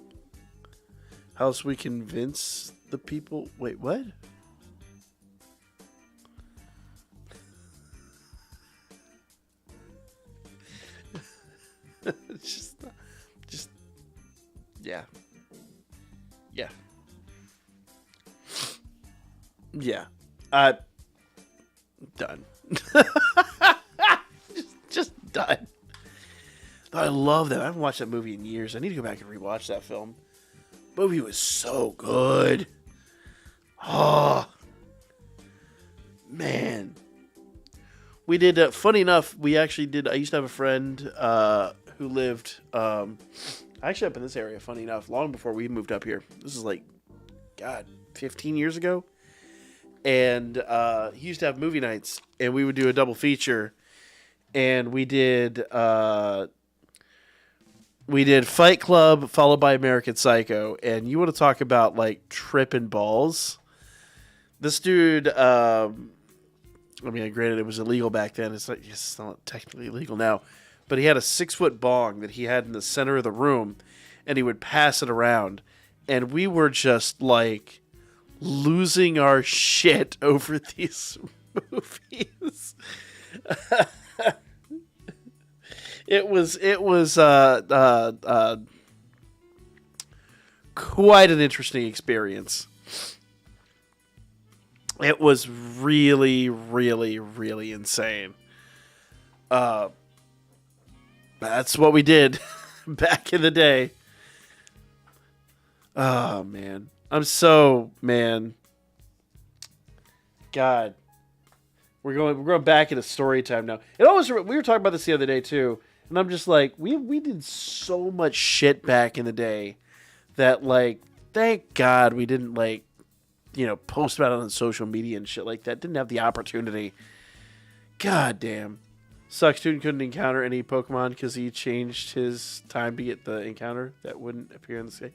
How else we convince the people? Wait, what? It's just, yeah. Yeah. Yeah. Done. just done. I love that. I haven't watched that movie in years. I need to go back and rewatch that film. The movie was so good. Oh, man. We did, funny enough, we actually did, I used to have a friend who lived Actually, up in this area, funny enough, long before we moved up here. This is like, God, 15 years ago. And he used to have movie nights, and we would do a double feature. And we did Fight Club followed by American Psycho. And you want to talk about like tripping balls? This dude, I mean, granted, it was illegal back then. It's not technically illegal now. But he had a 6-foot bong that he had in the center of the room, and he would pass it around. And we were just like losing our shit over these movies. It was quite an interesting experience. It was really, really, really insane. That's what we did back in the day. Oh, man. God. We're going back into story time now. We were talking about this the other day, too. And I'm just like, we did so much shit back in the day that, like, thank God we didn't, like, post about it on social media and shit like that. Didn't have the opportunity. God damn. Sucks dude couldn't encounter any Pokemon because he changed his time to get the encounter that wouldn't appear in the sky.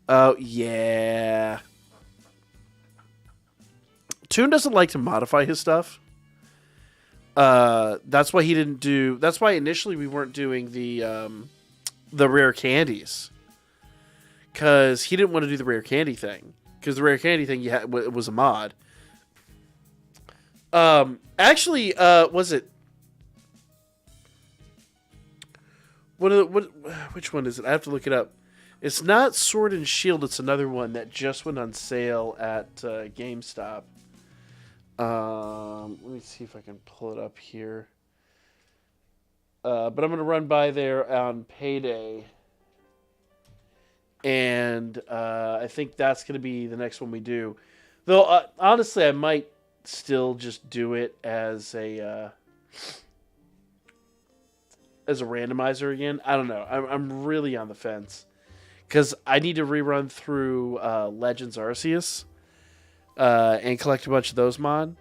Oh, yeah. Toon doesn't like to modify his stuff. That's why he didn't do... That's why initially we weren't doing the rare candies. Because he didn't want to do the rare candy thing. Because the rare candy thing it was a mod. Actually, was it... Which one is it? I have to look it up. It's not Sword and Shield. It's another one that just went on sale at GameStop. Let me see if I can pull it up here. But I'm going to run by there on payday. And I think that's going to be the next one we do. Though, honestly, I might still just do it as a randomizer again. I don't know. I'm really on the fence. Because I need to rerun through Legends Arceus and collect a bunch of those mod.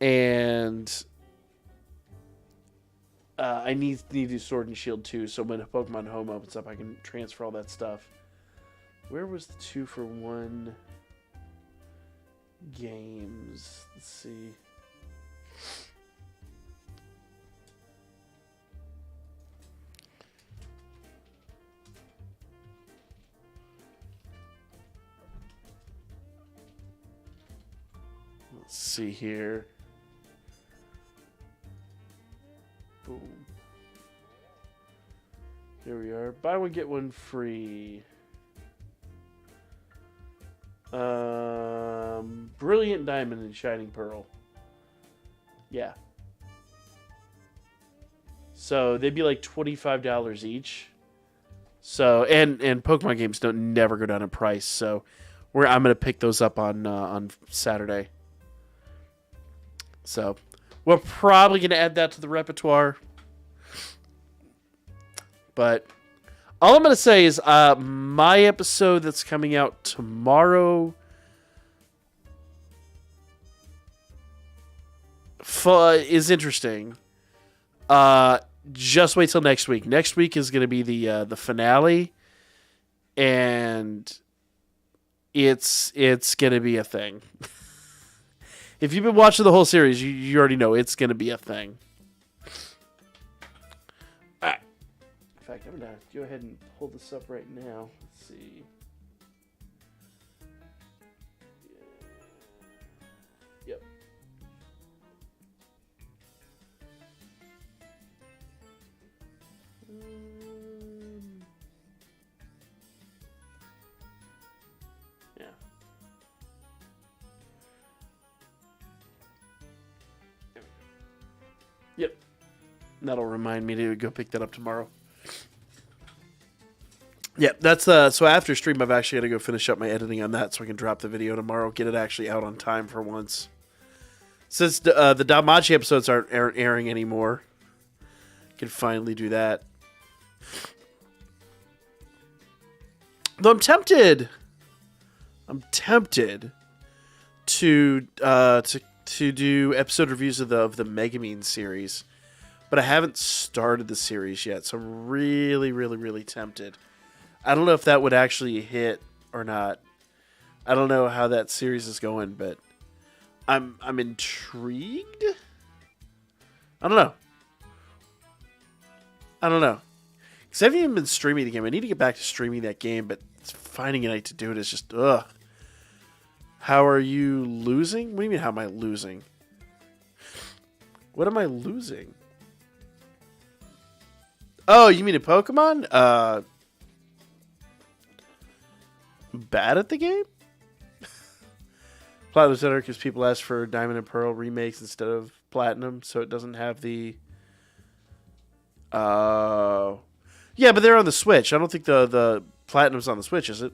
And I need to do Sword and Shield too. So when Pokemon Home opens up, I can transfer all that stuff. Where was the 2-for-1 games? Let's see. Let's see here. Boom. Here we are. Buy one, get one free. Brilliant Diamond and Shining Pearl. Yeah. So they'd be like $25 each. So and Pokemon games don't never go down in price. So I'm gonna pick those up on Saturday. So we're probably gonna add that to the repertoire. But all I'm gonna say is my episode that's coming out tomorrow is interesting. Just wait till next week. Next week is going to be the finale, and it's going to be a thing. If you've been watching the whole series, you already know it's going to be a thing. All right. In fact, I'm going to go ahead and pull this up right now. Let's see. Yep. Yeah. Yep. That'll remind me to go pick that up tomorrow. Yeah, that's so after stream I've actually got to go finish up my editing on that so I can drop the video tomorrow, get it actually out on time for once. Since the Danmachi episodes aren't airing anymore, I can finally do that. Though I'm tempted. To do episode reviews of the Megamine series, but I haven't started the series yet, so I'm really, really, really tempted. I don't know if that would actually hit or not. I don't know how that series is going, but I'm intrigued. I don't know. Because I haven't even been streaming the game. I need to get back to streaming that game, but finding a night to do it is just, ugh. How are you losing? What do you mean, how am I losing? What am I losing? Oh, you mean a Pokemon? Bad at the game? Platinum Center because people ask for Diamond and Pearl remakes instead of Platinum, so it doesn't have the... Yeah, but they're on the Switch. I don't think the Platinum's on the Switch, is it?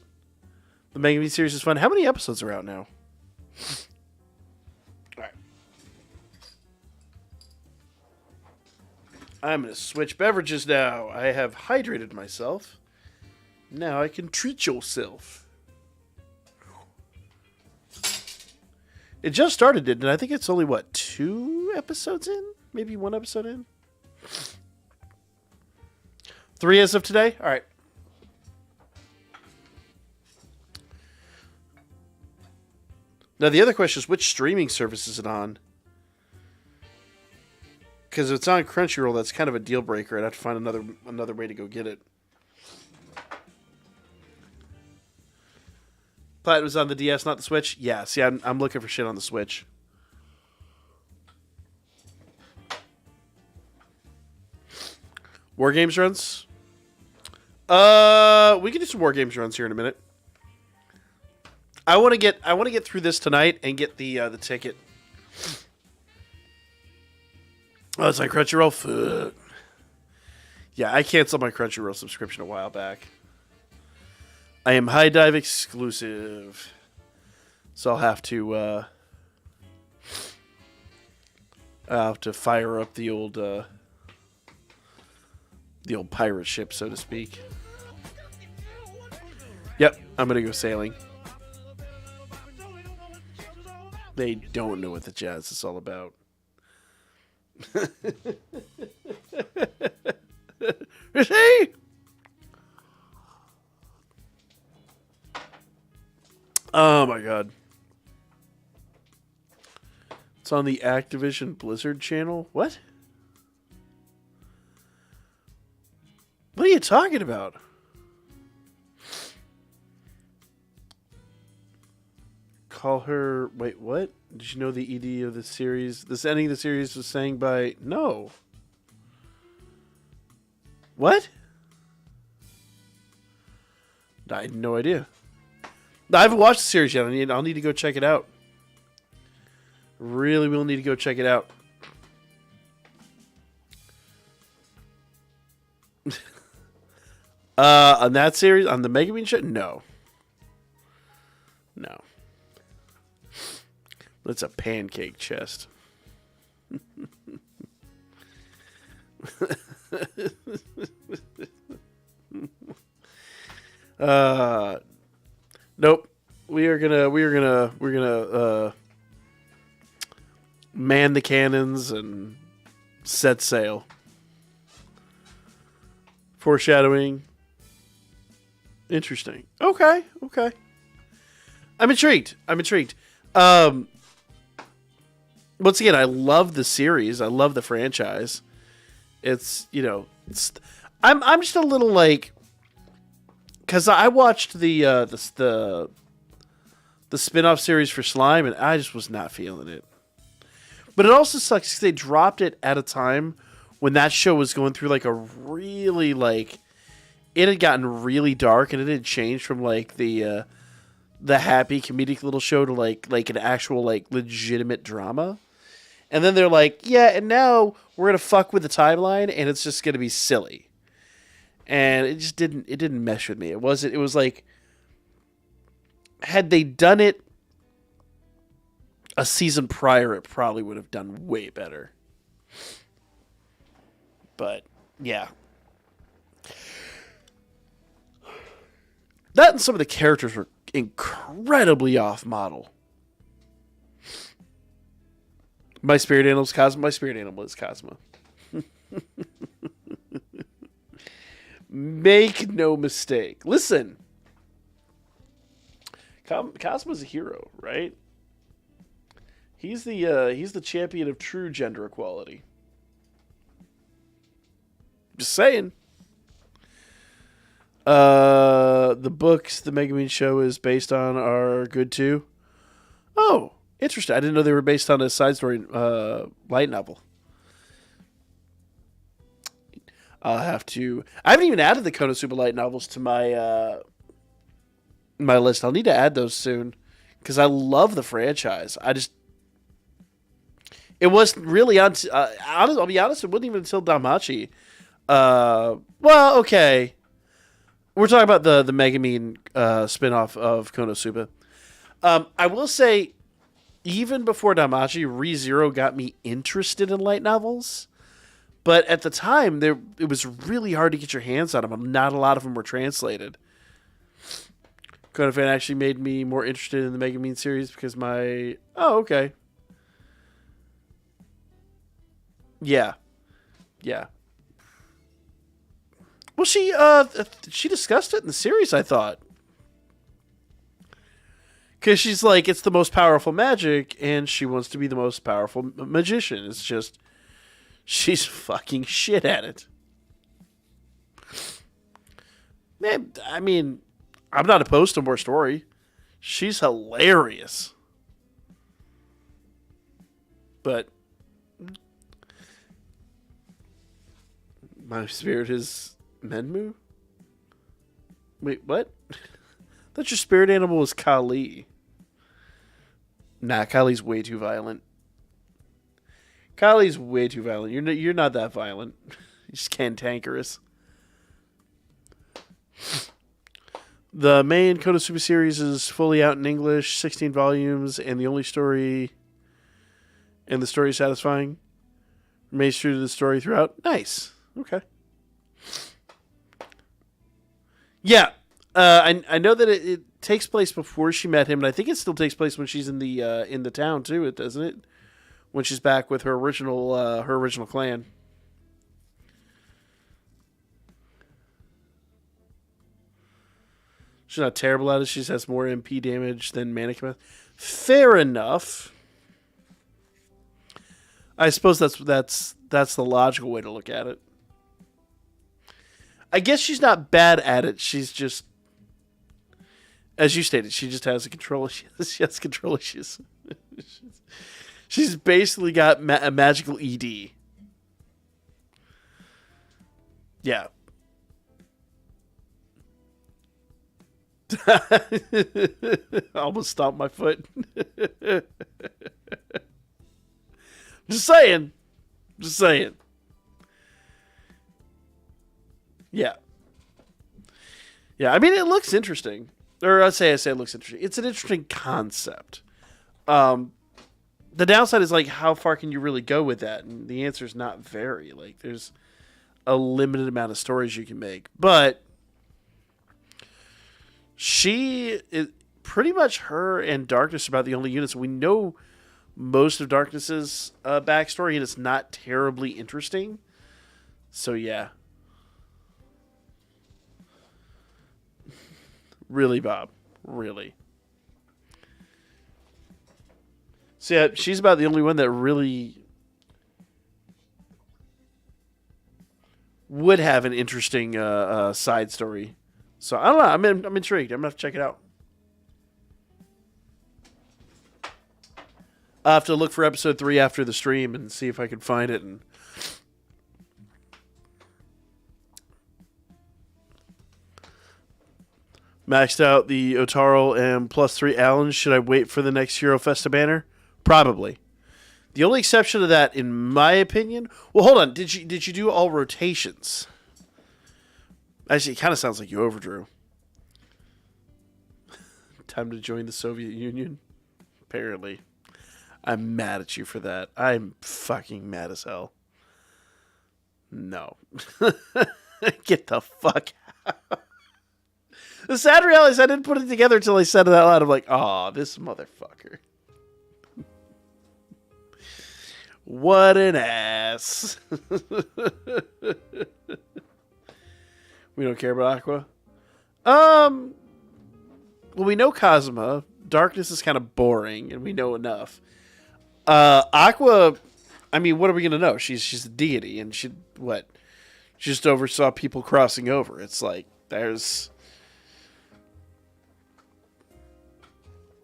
The Mega Man series is fun. How many episodes are out now? Alright. I'm going to switch beverages now. I have hydrated myself. Now I can treat yourself. It just started, didn't it? I think it's only, 2 episodes in? Maybe 1 episode in? 3 as of today? Alright. Now, the other question is, which streaming service is it on? Because if it's on Crunchyroll, that's kind of a deal breaker. I'd have to find another way to go get it. Platinum's on the DS, not the Switch? Yeah, see, I'm looking for shit on the Switch. War Games runs? We can do some War Games runs here in a minute. I want to get through this tonight and get the ticket. Oh, it's on Crunchyroll. Fuck. Yeah, I canceled my Crunchyroll subscription a while back. I am High Dive exclusive, so I'll have to fire up the old pirate ship, so to speak. Yep, I'm gonna go sailing. They don't know what the jazz is all about. See? Oh my god. It's on the Activision Blizzard channel? What? What are you talking about? Call her... Wait, what? Did you know the ED of the series? This ending of the series was sang by... No. What? I had no idea. I haven't watched the series yet. I'll need to go check it out. Really will need to go check it out. On that series? On the Mega Man show? No. No. It's a pancake chest. Nope. We're gonna man the cannons and set sail. Foreshadowing. Interesting. Okay. I'm intrigued. Once again, I love the series. I love the franchise. It's, I'm just a little like, because I watched the spin-off series for Slime, and I just was not feeling it. But it also sucks because they dropped it at a time when that show was going through like a really it had gotten really dark, and it had changed from like the happy comedic little show to like an actual legitimate drama. And then they're like, yeah, and now we're gonna fuck with the timeline, and it's just gonna be silly. And it just didn't mesh with me. It was like, had they done it a season prior, it probably would have done way better. But yeah. That and some of the characters were incredibly off model. My spirit animal is Cosmo. My spirit animal is Cosmo. Make no mistake. Listen. Cosmo's a hero, right? He's the champion of true gender equality. Just saying. The books the Megumin show is based on are good too. Oh, interesting. I didn't know they were based on a side story light novel. I haven't even added the Konosuba light novels to my my list. I'll need to add those soon because I love the franchise. It wasn't really on. I'll be honest. It wasn't even until Danmachi. Well, okay. We're talking about the Megumin spinoff of Konosuba. I will say, even before Danmachi, ReZero got me interested in light novels. But at the time, it was really hard to get your hands on them. Not a lot of them were translated. Konofan actually made me more interested in the Megumin series because my... Oh, okay. Yeah. Well, she discussed it in the series, I thought. Because she's like, it's the most powerful magic, and she wants to be the most powerful magician. It's just... She's fucking shit at it. Man, I mean, I'm not opposed to more story. She's hilarious. But my spirit is Menmu? Wait, what? I thought your spirit animal was Kali. Nah, Kali's way too violent. Kali's way too violent. You're not that violent. You're just cantankerous. The main Konosuba series is fully out in English, 16 volumes, and the story is satisfying. Remains true to the story throughout. Nice. Okay. Yeah. I know that it takes place before she met him, and I think it still takes place when she's in the town too, doesn't it? When she's back with her original clan. She's not terrible at it. She just has more MP damage than Mannequin. Fair enough. I suppose that's the logical way to look at it. I guess she's not bad at it. She's just, as you stated, she just has control. She has control issues. She's basically got a magical ED. Yeah. I almost stomped my foot. Just saying. Yeah. Yeah, I mean, it looks interesting. Or I say it looks interesting. It's an interesting concept. The downside is, like, how far can you really go with that? And the answer is not very. Like, there's a limited amount of stories you can make. But she is pretty much, her and Darkness are about the only units. We know most of Darkness's backstory, and it's not terribly interesting. So, yeah. Really, Bob. Really. So yeah, she's about the only one that really would have an interesting side story. So I don't know. I'm intrigued. I'm gonna have to check it out. I'll have to look for episode 3 after the stream and see if I can find it. And maxed out the Otaro and +3 Allen. Should I wait for the next Hero Festa banner? Probably. The only exception to that, in my opinion... Well, hold on. Did you do all rotations? Actually, it kind of sounds like you overdrew. Time to join the Soviet Union? Apparently. I'm mad at you for that. I'm fucking mad as hell. No. Get the fuck out. The sad reality is I didn't put it together until I said it out loud. I'm like, oh, this motherfucker. What an ass. We don't care about Aqua. Well, we know Kazuma. Darkness is kind of boring, and we know enough. Aqua, I mean, what are we going to know? She's a deity, and she just oversaw people crossing over. It's like, there's...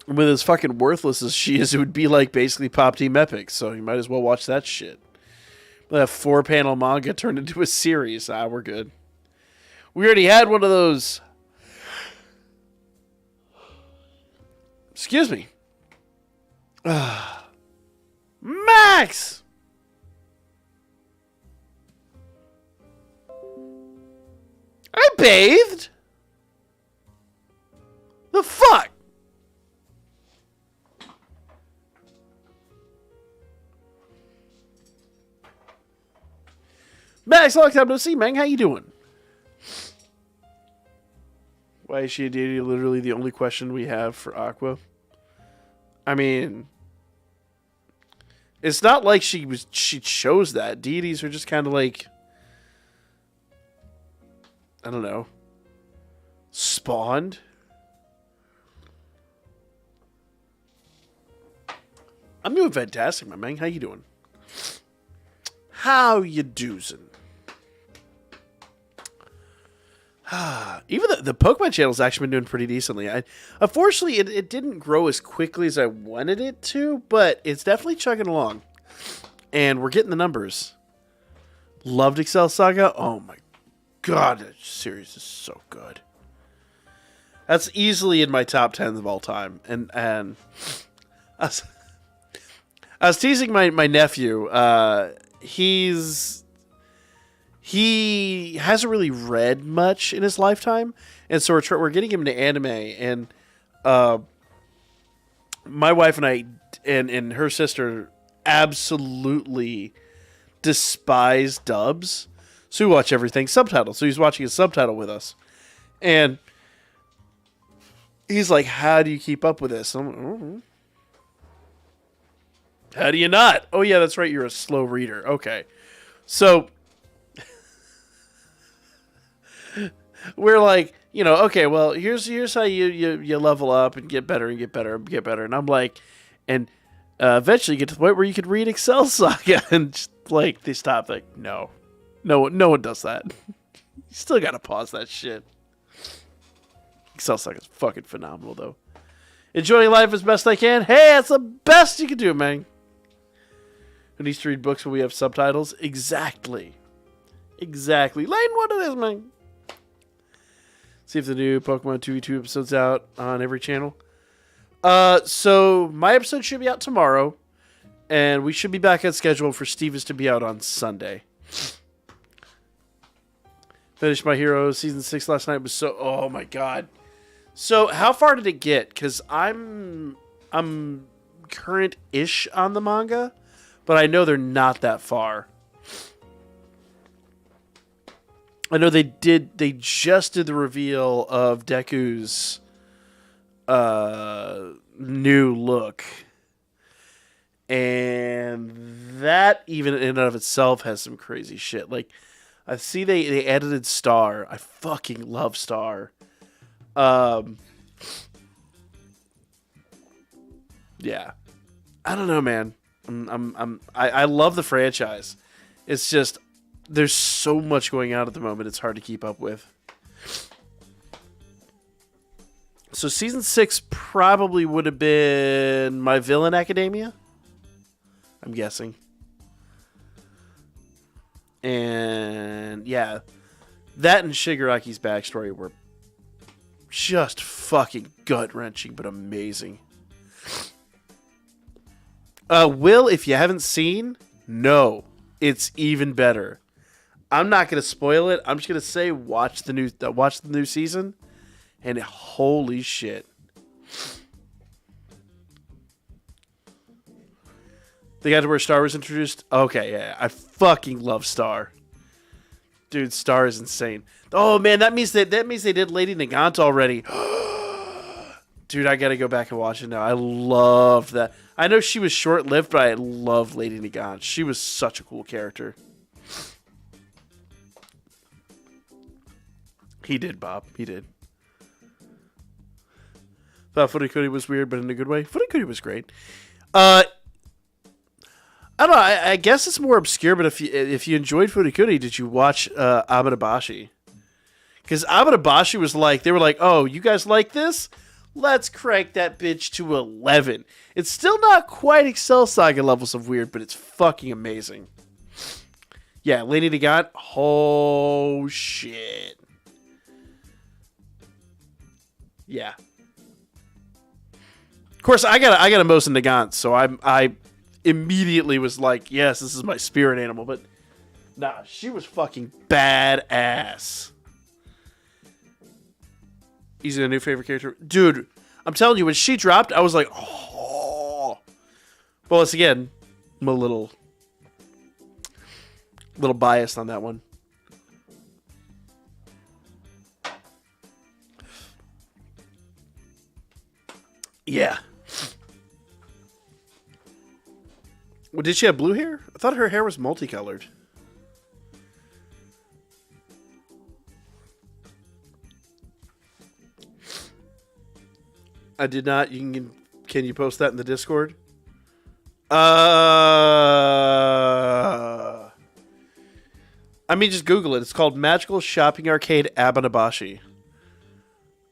With as fucking worthless as she is, it would be like basically Pop Team Epic, so you might as well watch that shit. That 4-panel manga turned into a series. We're good. We already had one of those. Excuse me. Max! I bathed? The fuck? Max, long time no see, man. How you doing? Why is she a deity? Literally the only question we have for Aqua. I mean, it's not like she chose that. Deities are just kind of like, I don't know, spawned. I'm doing fantastic, my man. How you doing? How you doozin'? Even the Pokemon channel's actually been doing pretty decently. Unfortunately, it didn't grow as quickly as I wanted it to, but it's definitely chugging along. And we're getting the numbers. Loved Excel Saga? Oh my god, that series is so good. That's easily in my top 10s of all time. And I was teasing my nephew. He hasn't really read much in his lifetime, and so we're getting him into anime. And my wife and I and her sister absolutely despise dubs, so we watch everything subtitled. So he's watching a subtitle with us, and he's like, "How do you keep up with this?" I'm like, "Mm-hmm. How do you not? Oh yeah, that's right. You're a slow reader. Okay, so." We're like, okay, well, here's how you level up and get better and get better and get better. And I'm like, and eventually you get to the point where you could read Excel Saga, and just, like, they stop. Like, no one does that. You still gotta pause that shit. Excel Saga is fucking phenomenal, though. Enjoying life as best I can. Hey, that's the best you can do, man. Who needs to read books when we have subtitles? Exactly. Lane, what it is, man. See if the new Pokemon 2v2 episode's out on every channel. So my episode should be out tomorrow, and we should be back on schedule for Steve's to be out on Sunday. Finished My Hero Season 6 last night. Was so... Oh, my God. So, how far did it get? Because I'm current-ish on the manga, but I know they're not that far. I know they just did the reveal of Deku's new look. And that, even in and of itself, has some crazy shit. Like, I see they edited Star. I fucking love Star. Yeah. I don't know, man. I love the franchise. It's just... There's so much going on at the moment, it's hard to keep up with. So Season 6 probably would have been My Villain Academia? I'm guessing. And, yeah. That and Shigaraki's backstory were just fucking gut-wrenching, but amazing. Will, if you haven't seen, no. It's even better. I'm not going to spoil it. I'm just going to say watch the new season, and holy shit. They got to where Star was introduced? Okay, yeah. I fucking love Star. Dude, Star is insane. Oh man, that means they did Lady Nagant already. Dude, I gotta go back and watch it now. I love that. I know she was short-lived, but I love Lady Nagant. She was such a cool character. He did, Bob. He did. Thought Furikuri was weird, but in a good way. Furikuri was great. I don't know. I guess it's more obscure, but if you enjoyed Furikuri, did you watch Abadabashi? Because Abadabashi was like, they were like, oh, you guys like this? Let's crank that bitch to 11. It's still not quite Excel Saga levels of weird, but it's fucking amazing. Yeah, Lady Nagant. Oh, shit. Yeah. Of course, I got a Mosin Nagant, so I immediately was like, yes, this is my spirit animal. But nah, she was fucking badass. He's a new favorite character. Dude, I'm telling you, when she dropped, I was like, oh. Well, once again, I'm a little biased on that one. Yeah. Well, did she have blue hair? I thought her hair was multicolored. I did not. Can you post that in the Discord? I mean, just Google it. It's called Magical Shopping Arcade Abanabashi.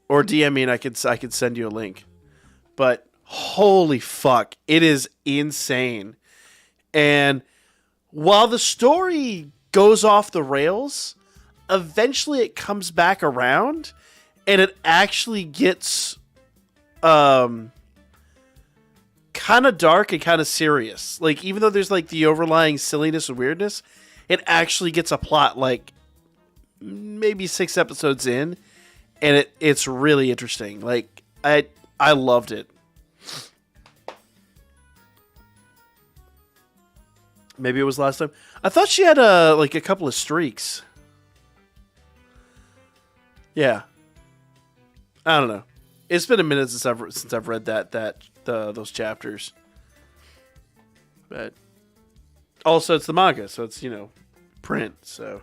Or DM me and I could send you a link. But holy fuck, it is insane. And while the story goes off the rails, eventually it comes back around and it actually gets kind of dark and kind of serious. Like, even though there's like the overlying silliness and weirdness, it actually gets a plot like maybe 6 episodes in, and it's really interesting. Like, I loved it. Maybe it was last time. I thought she had a couple of streaks. Yeah. I don't know. It's been a minute since I've read those chapters. But also it's the manga, so it's, print, so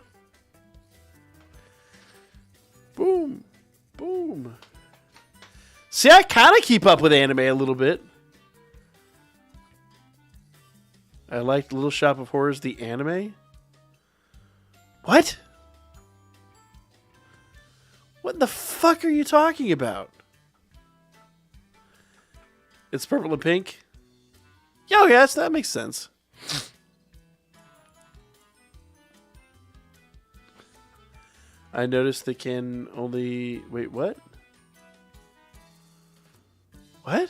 boom. Boom. See, I kind of keep up with anime a little bit. I liked Little Shop of Horrors, the anime. What? What the fuck are you talking about? It's purple and pink? Yeah, yes, that makes sense. I noticed they can only... Wait, what? What?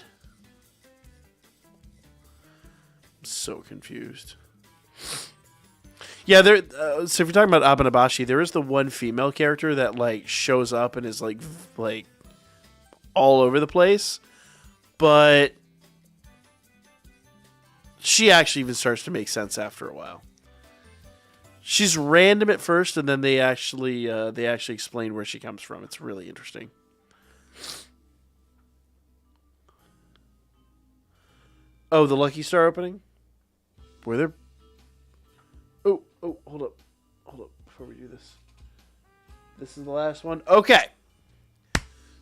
I'm so confused. Yeah, so if you're talking about Abanabashi, there is the one female character that shows up and is like all over the place, but she actually even starts to make sense after a while. She's random at first, and then they actually explain where she comes from. It's really interesting. Oh, the Lucky Star opening? Were there... Oh, hold up. Before we do this. This is the last one. Okay.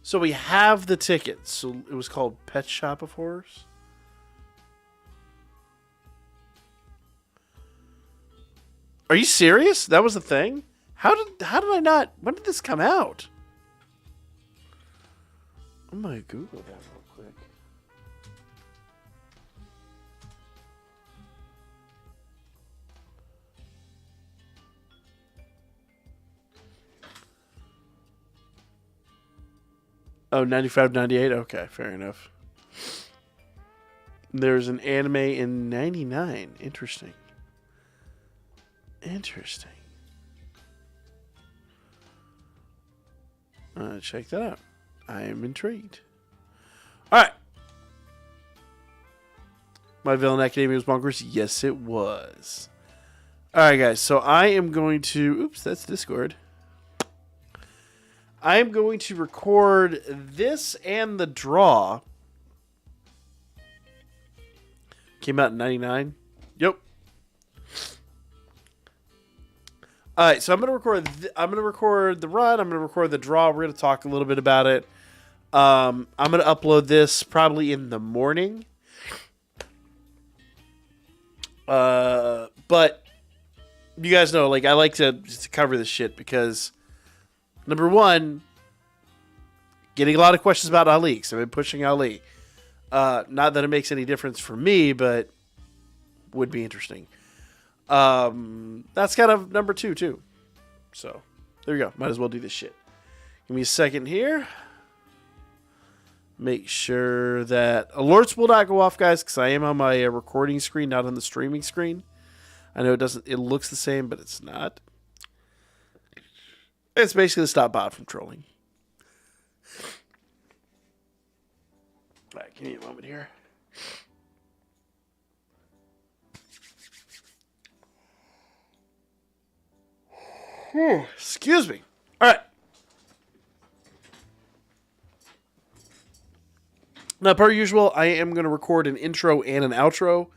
So we have the tickets. So it was called Pet Shop of Horrors. Are you serious? That was the thing? How did I not... When did this come out? I'm going to Google that real quick. Oh, 95, 98? Okay, fair enough. There's an anime in 99. Interesting. Check that out. I am intrigued. Alright. My Villain Academia was bonkers? Yes, it was. Alright, guys. So I am going to... Oops, that's Discord. I'm going to record this and the draw. Came out in 99. Yep. All right, so I'm going to record the run. I'm going to record the draw. We're going to talk a little bit about it. I'm going to upload this probably in the morning. But you guys know, like, I like to cover this shit because, number one, getting a lot of questions about Ali, because I've been pushing Ali. Not that it makes any difference for me, but would be interesting. That's kind of number two, too. So, there you go. Might as well do this shit. Give me a second here. Make sure that alerts will not go off, guys, because I am on my recording screen, not on the streaming screen. I know it looks the same, but it's not. It's basically to stop bot from trolling. All right, give me a moment here. Excuse me. All right. Now, per usual, I am going to record an intro and an outro.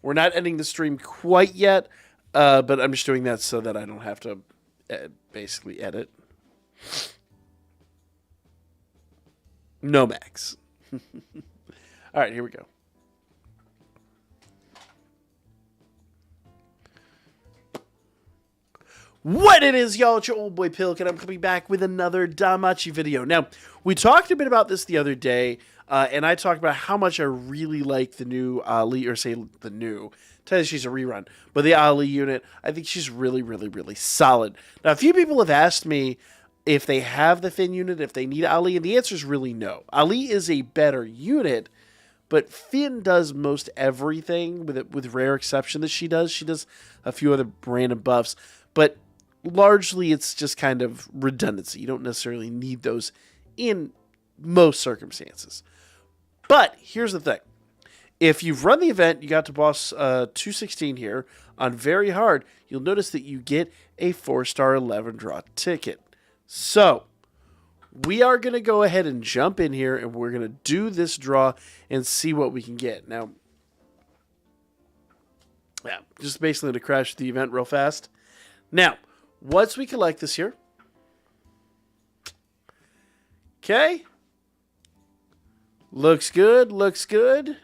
We're not ending the stream quite yet, but I'm just doing that so that I don't have to basically edit. No, Max. All right, here we go. What it is, y'all, it's your old boy Pilk, and I'm coming back with another Danmachi video. Now, we talked a bit about this the other day, and I talked about how much I really like the new Ali, or say the new, tell you she's a rerun, but the Ali unit, I think she's really, really, really solid. Now, a few people have asked me if they have the Finn unit, if they need Ali, and the answer is really no. Ali is a better unit, but Finn does most everything, with rare exception that she does. She does a few other random buffs, but largely it's just kind of redundancy. You don't necessarily need those in most circumstances. But here's the thing. If you've run the event, you got to boss 216 here on very hard, you'll notice that you get a 4-star 11 draw ticket. So we are going to go ahead and jump in here, and we're going to do this draw and see what we can get. Now, yeah, just basically to crash the event real fast. Now, once we collect this here, okay, looks good, looks good,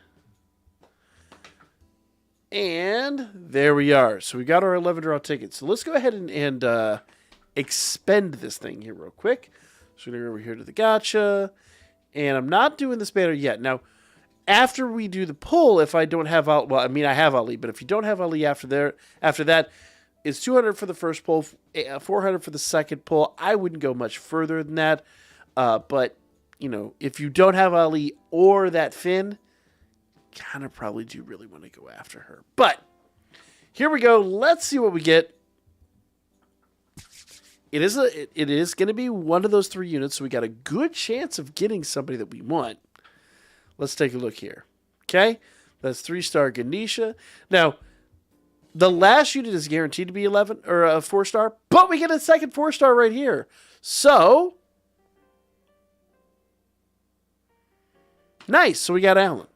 and there we are. So we got our 11 draw tickets. So let's go ahead and expend this thing here real quick. So we're going to go over here to the gacha, and I'm not doing this banner yet. Now, after we do the pull, if I don't have Ali, well, I mean I have Ali, but if you don't have Ali after that, it's 200 for the first pull, 400 for the second pull. I wouldn't go much further than that. But, you know, if you don't have Ali or that Finn, kind of probably do really want to go after her. But here we go. Let's see what we get. It is going to be one of those 3 units, so we got a good chance of getting somebody that we want. Let's take a look here. Okay? That's 3-star Ganesha. Now, the last unit is guaranteed to be 11 or a 4-star, but we get a second 4-star right here. So, nice. So we got Alan.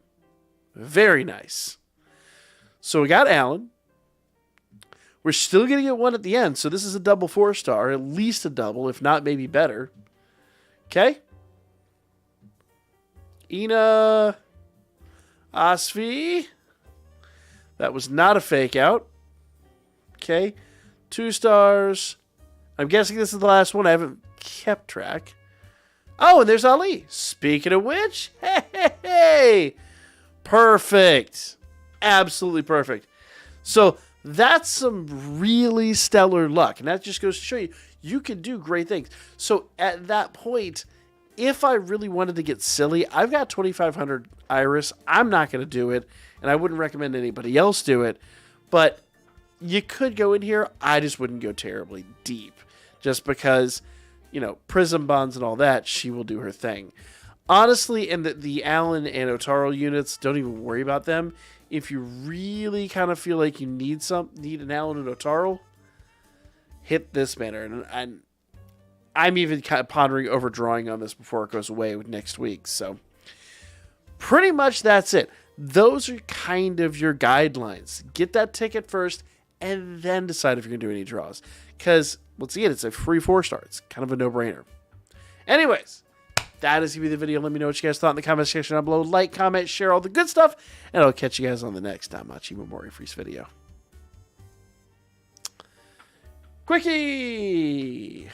Very nice. So we got Alan. We're still going to get one at the end. So this is a double 4-star, at least a double, if not maybe better. Okay. Ina Asfi. That was not a fake out. Okay. 2 stars. I'm guessing this is the last one. I haven't kept track. Oh, and there's Ali. Speaking of which, hey. Perfect. Absolutely perfect. So that's some really stellar luck. And that just goes to show you, you can do great things. So at that point, if I really wanted to get silly, I've got 2,500 Iris. I'm not going to do it. And I wouldn't recommend anybody else do it. But you could go in here. I just wouldn't go terribly deep. Just because, you know, Prism Bonds and all that, she will do her thing. Honestly, and the Alan and Otaro units, don't even worry about them. If you really kind of feel like you need an Alan and Otaro, hit this banner. And I'm even kind of pondering overdrawing on this before it goes away next week. So pretty much that's it. Those are kind of your guidelines. Get that ticket first and then decide if you're going to do any draws. Because, once again, it's a free 4-star. It's kind of a no-brainer. Anyways, that is going to be the video. Let me know what you guys thought in the comment section down below. Like, comment, share, all the good stuff. And I'll catch you guys on the next Danmachi Memorial Freeze video. Quickie!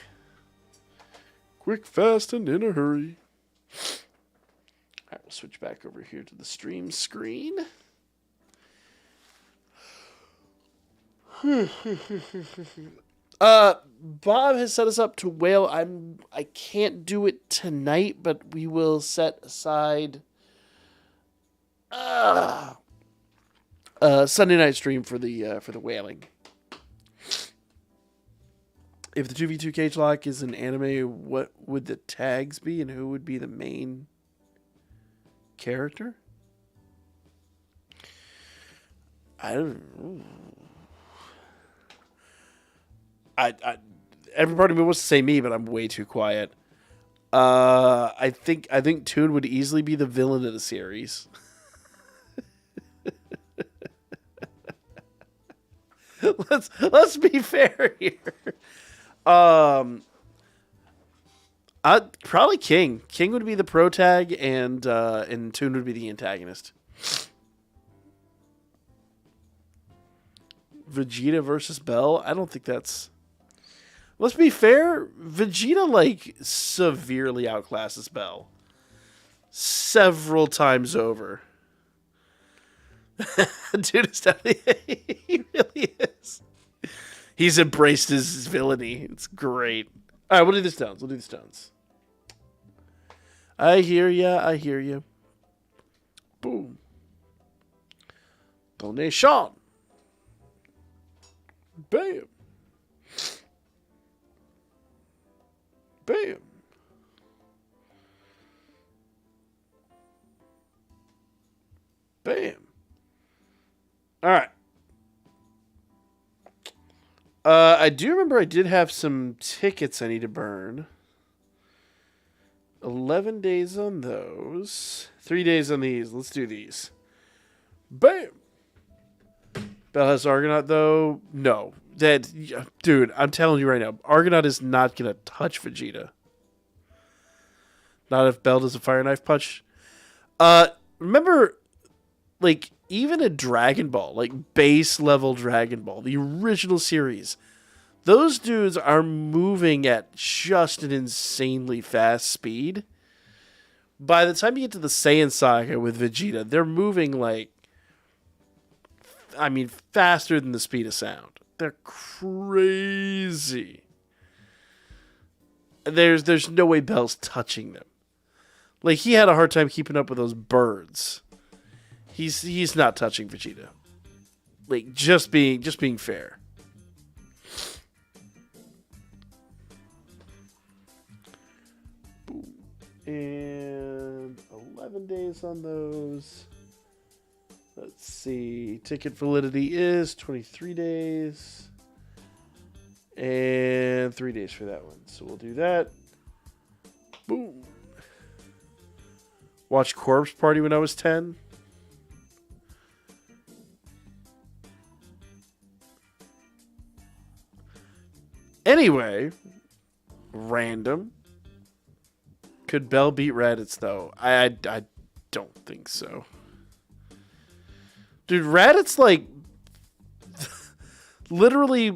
Quick, fast, and in a hurry. Alright, we'll switch back over here to the stream screen. Bob has set us up to whale. I can't do it tonight, but we will set aside Sunday night stream for the whaling. If the 2v2 cage lock is an anime, what would the tags be, and who would be the main character? I don't know. Every part of me wants to say me, but I'm way too quiet. I think Toon would easily be the villain of the series. Let's be fair here. Probably King. King would be the pro tag, and Toon would be the antagonist. Vegeta versus Bell. I don't think that's. Let's be fair. Vegeta severely outclasses Bell several times over. Dude is definitely he really is. He's embraced his villainy. It's great. All right, we'll do the stones. I hear ya. Boom. Donation. Bam. Bam. Bam. All right. I do remember I did have some tickets I need to burn. 11 days on those. 3 days on these. Let's do these. Bam. Bell has Argonaut, though. No. Dude, I'm telling you right now, Argonaut is not going to touch Vegeta. Not if Bell does a Fire Knife punch. Remember, even a Dragon Ball, base level Dragon Ball, the original series, those dudes are moving at just an insanely fast speed. By the time you get to the Saiyan Saga with Vegeta, they're moving faster than the speed of sound. They're crazy. There's no way Bell's touching them. He had a hard time keeping up with those birds. He's not touching Vegeta. Just being fair. Boom. And 11 days on those. Let's see. Ticket validity is 23 days. And 3 days for that one. So we'll do that. Boom. Watch Corpse Party when I was 10. Anyway, random. Could Bell beat Raditz, though? I don't think so. Dude, Raditz, literally,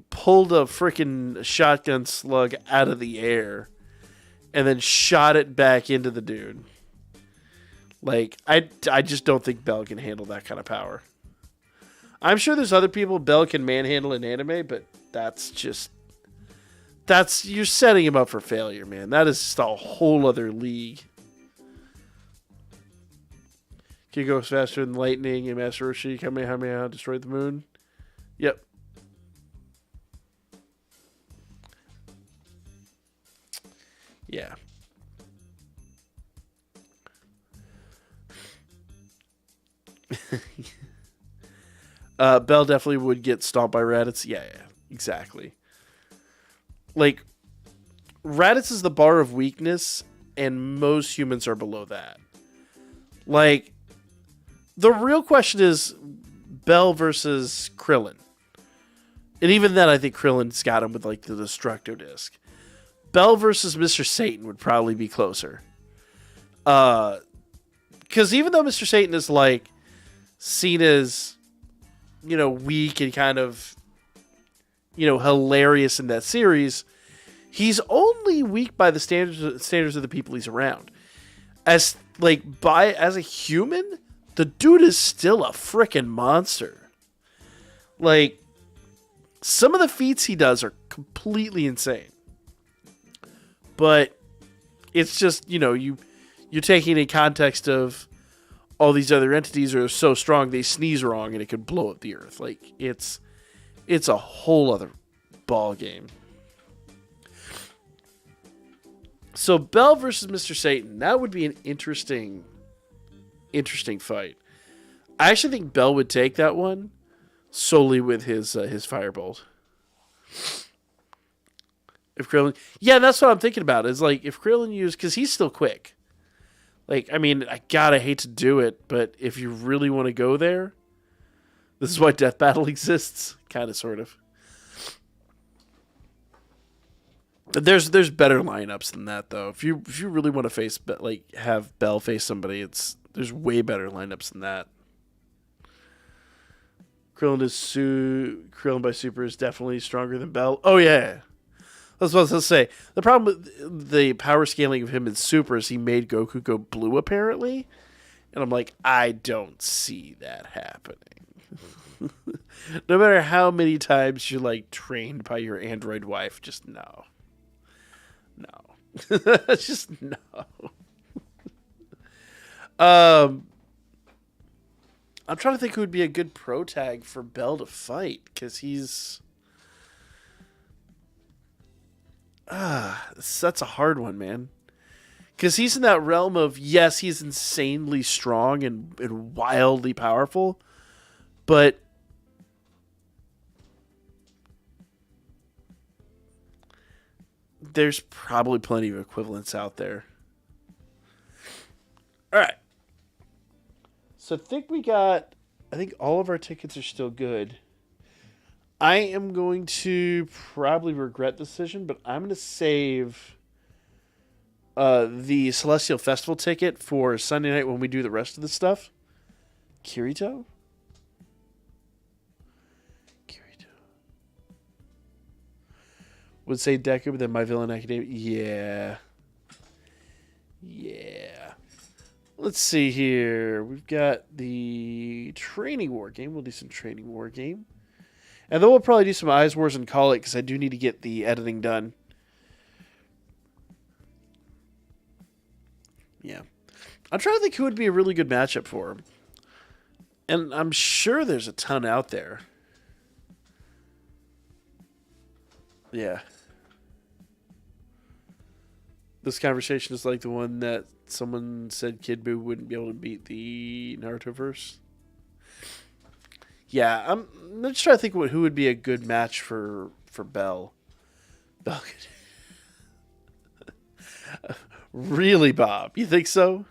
pulled a freaking shotgun slug out of the air and then shot it back into the dude. I just don't think Bell can handle that kind of power. I'm sure there's other people Bell can manhandle in anime, but you're setting him up for failure, man. That is just a whole other league. He goes faster than lightning, and Master Roshi Kamehameha destroyed the moon. Yep. Yeah. Bell definitely would get stomped by Raditz. Yeah, exactly. Raditz is the bar of weakness, and most humans are below that. Like, the real question is Bell versus Krillin. And even then, I think Krillin's got him with, like, the Destructo Disc. Bell versus Mr. Satan would probably be closer. Because even though Mr. Satan is, like, seen as, you know, weak and kind of, you know, hilarious in that series, he's only weak by the standards of the people he's around. As a human, the dude is still a freaking monster. Like, some of the feats he does are completely insane. But it's just, you know, you're taking a context of all these other entities are so strong they sneeze wrong and it could blow up the earth. Like, it's a whole other ball game. So Bell versus Mr. Satan, that would be an interesting fight. I actually think Bell would take that one solely with his firebolt. If Krillin, yeah, that's what I'm thinking about. Is like if Krillin used, because he's still quick. Like, I mean, I hate to do it, but if you really want to go there, this is why Death Battle exists, kind of, sort of. There's better lineups than that, though. If you really want to have Bell face somebody, there's way better lineups than that. Krillin by Super is definitely stronger than Bell. Oh yeah, that's what I was going to say. The problem with the power scaling of him in Super is he made Goku go blue, apparently, and I'm like, I don't see that happening. No matter how many times you're like trained by your android wife, just no. Just no. I'm trying to think who would be a good pro tag for Bell to fight, because he's that's a hard one, man. Because he's in that realm of, yes, he's insanely strong and wildly powerful, but there's probably plenty of equivalents out there. All right. So I think all of our tickets are still good. I am going to probably regret the decision, but I'm going to save the Celestial Festival ticket for Sunday night when we do the rest of the stuff. Kirito? Would say Deku, but then My Villain Academia. Yeah. Let's see here. We've got the Training War game. We'll do some Training War game. And then we'll probably do some Eyes Wars and call it, because I do need to get the editing done. Yeah. I'm trying to think who would be a really good matchup for him. And I'm sure there's a ton out there. Yeah. This conversation is like the one that someone said Kid Buu wouldn't be able to beat the Naruto-verse. Yeah, I'm just trying to think who would be a good match for Bell. Bell could... Really, Bob? You think so?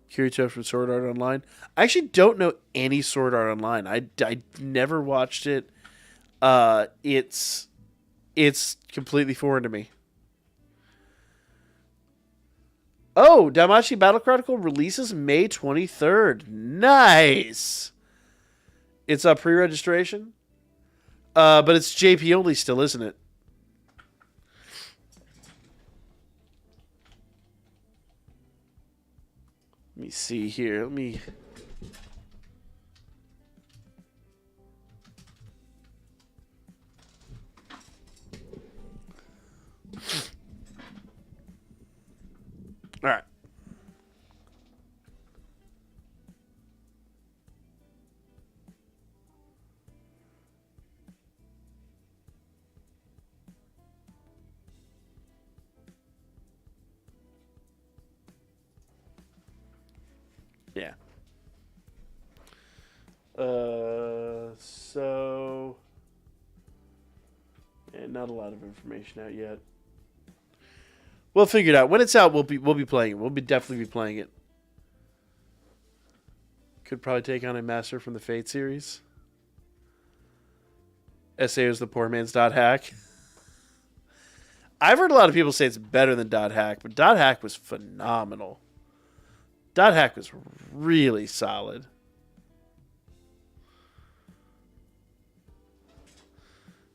Kirito from Sword Art Online. I actually don't know any Sword Art Online. I never watched it. It's completely foreign to me. Oh, Danmachi Battle Chronicle releases May 23rd. Nice. It's a pre-registration. But it's JP only still, isn't it? Let me see here. All right. Yeah. So not a lot of information out yet. We'll figure it out. When it's out, we'll be playing it. We'll definitely be playing it. Could probably take on a master from the Fate series. SAO is the poor man's dot hack. I've heard a lot of people say it's better than dot hack, but dot hack was phenomenal. Dot hack was really solid.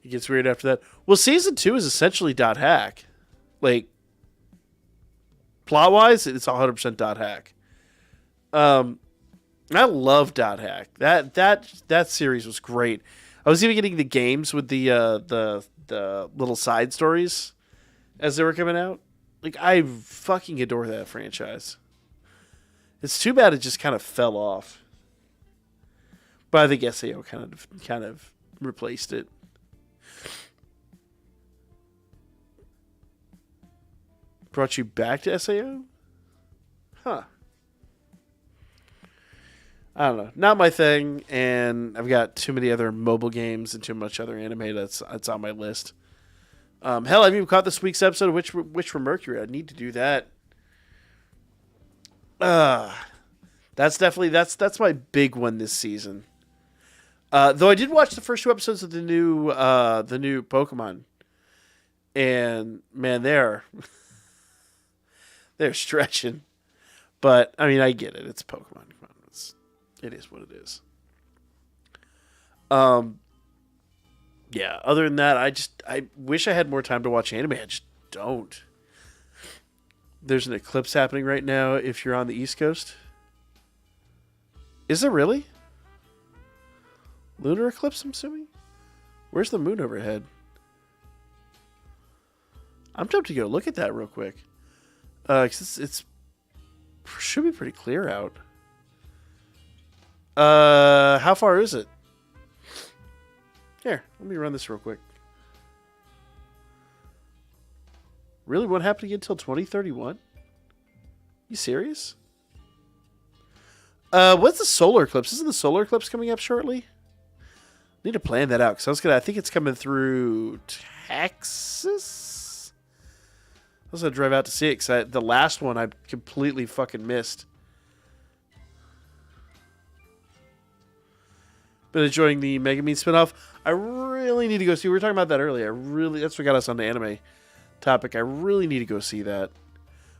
It gets weird after that. Well, season 2 is essentially dot hack. Like, plot wise, it's 100% dot hack. I love dot hack. That series was great. I was even getting the games with the little side stories as they were coming out. Like, I fucking adore that franchise. It's too bad it just kind of fell off. But I think SAO kind of replaced it. Brought you back to SAO? Huh. I don't know. Not my thing, and I've got too many other mobile games and too much other anime that's on my list. Hell, I haven't even caught this week's episode of Witch from Mercury. I need to do that. That's my big one this season. Though I did watch the first 2 episodes of the new Pokemon, and man, they're stretching. But I mean, I get it. It's Pokemon. It is what it is. Yeah. Other than that, I wish I had more time to watch anime. I just don't. There's an eclipse happening right now if you're on the East Coast. Is there really? Lunar eclipse, I'm assuming? Where's the moon overhead? I'm tempted to go look at that real quick. 'Cause it's should be pretty clear out. How far is it? Here, let me run this real quick. Really, won't happen again until 2031? You serious? What's the solar eclipse? Isn't the solar eclipse coming up shortly? Need to plan that out because I think it's coming through Texas. I was gonna drive out to see it because the last one I completely fucking missed. Been enjoying the Megumin spinoff. I really need to go see. We were talking about that earlier. That's what got us on the anime topic. I really need to go see that.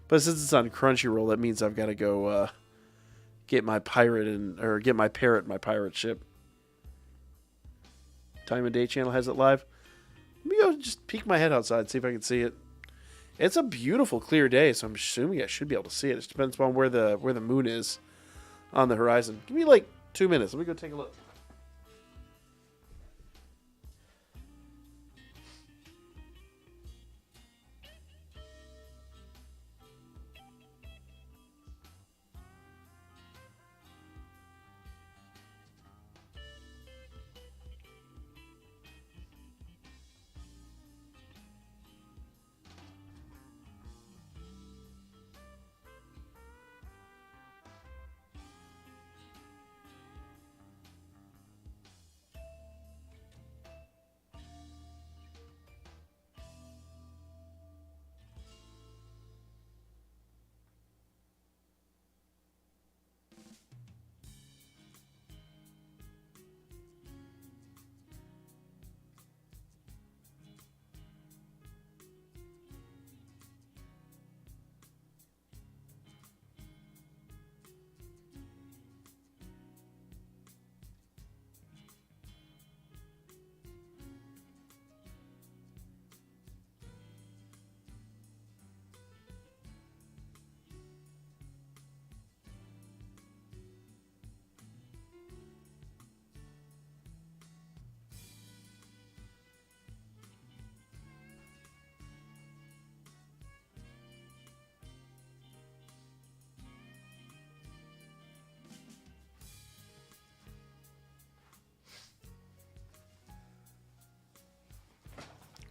But since it's on Crunchyroll, that means I've got to go get my parrot my pirate ship. Time and Day channel has it live. Let me go just peek my head outside and see if I can see it. It's a beautiful clear day, so I'm assuming I should be able to see it. It just depends on where the moon is on the horizon. Give me like 2 minutes. Let me go take a look.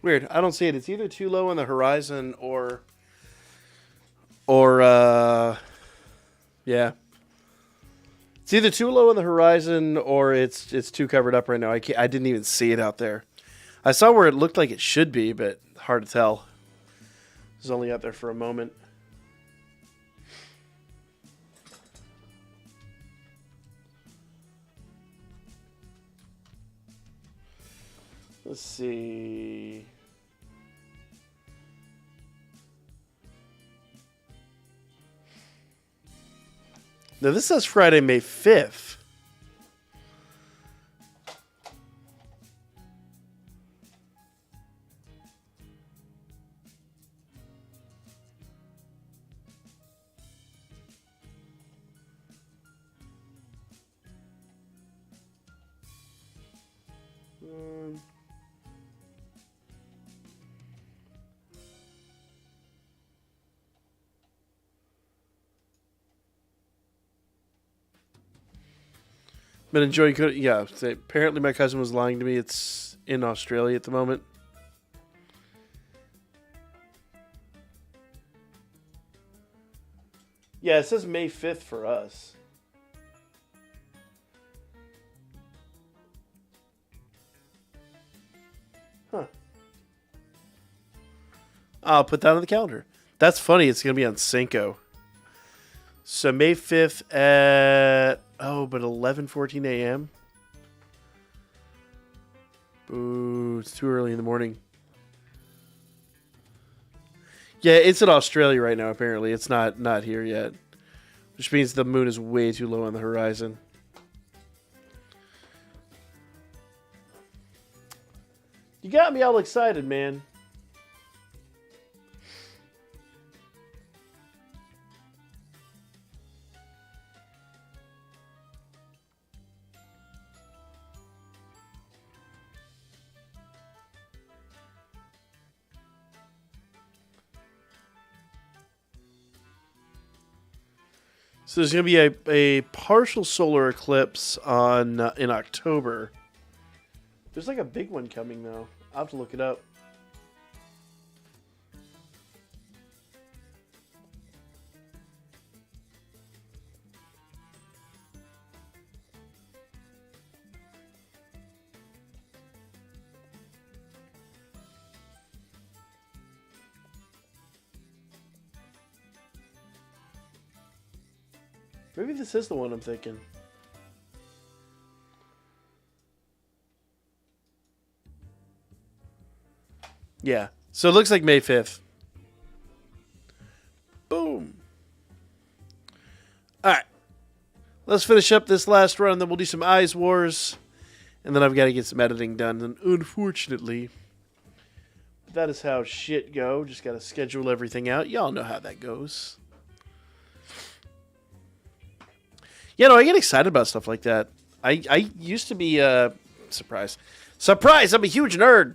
Weird. I don't see it. It's either too low on the horizon or yeah. It's either too low on the horizon or it's too covered up right now. I didn't even see it out there. I saw where it looked like it should be, but hard to tell. It was only out there for a moment. Let's see. Now this says Friday, May 5th. Been enjoying. Yeah, apparently my cousin was lying to me. It's in Australia at the moment. Yeah, it says May 5th for us. Huh. I'll put that on the calendar. That's funny. It's going to be on Cinco. So May 5th at, but 11:14 a.m.? Ooh, it's too early in the morning. Yeah, it's in Australia right now, apparently. It's not here yet. Which means the moon is way too low on the horizon. You got me all excited, man. So there's going to be a partial solar eclipse on in October. There's like a big one coming, though. I'll have to look it up. Maybe this is the one I'm thinking. Yeah. So it looks like May 5th. Boom. All right. Let's finish up this last run, then we'll do some Eyes Wars. And then I've got to get some editing done. And unfortunately, that is how shit go. Just got to schedule everything out. Y'all know how that goes. Yeah, no, I get excited about stuff like that. I used to be, surprise, I'm a huge nerd.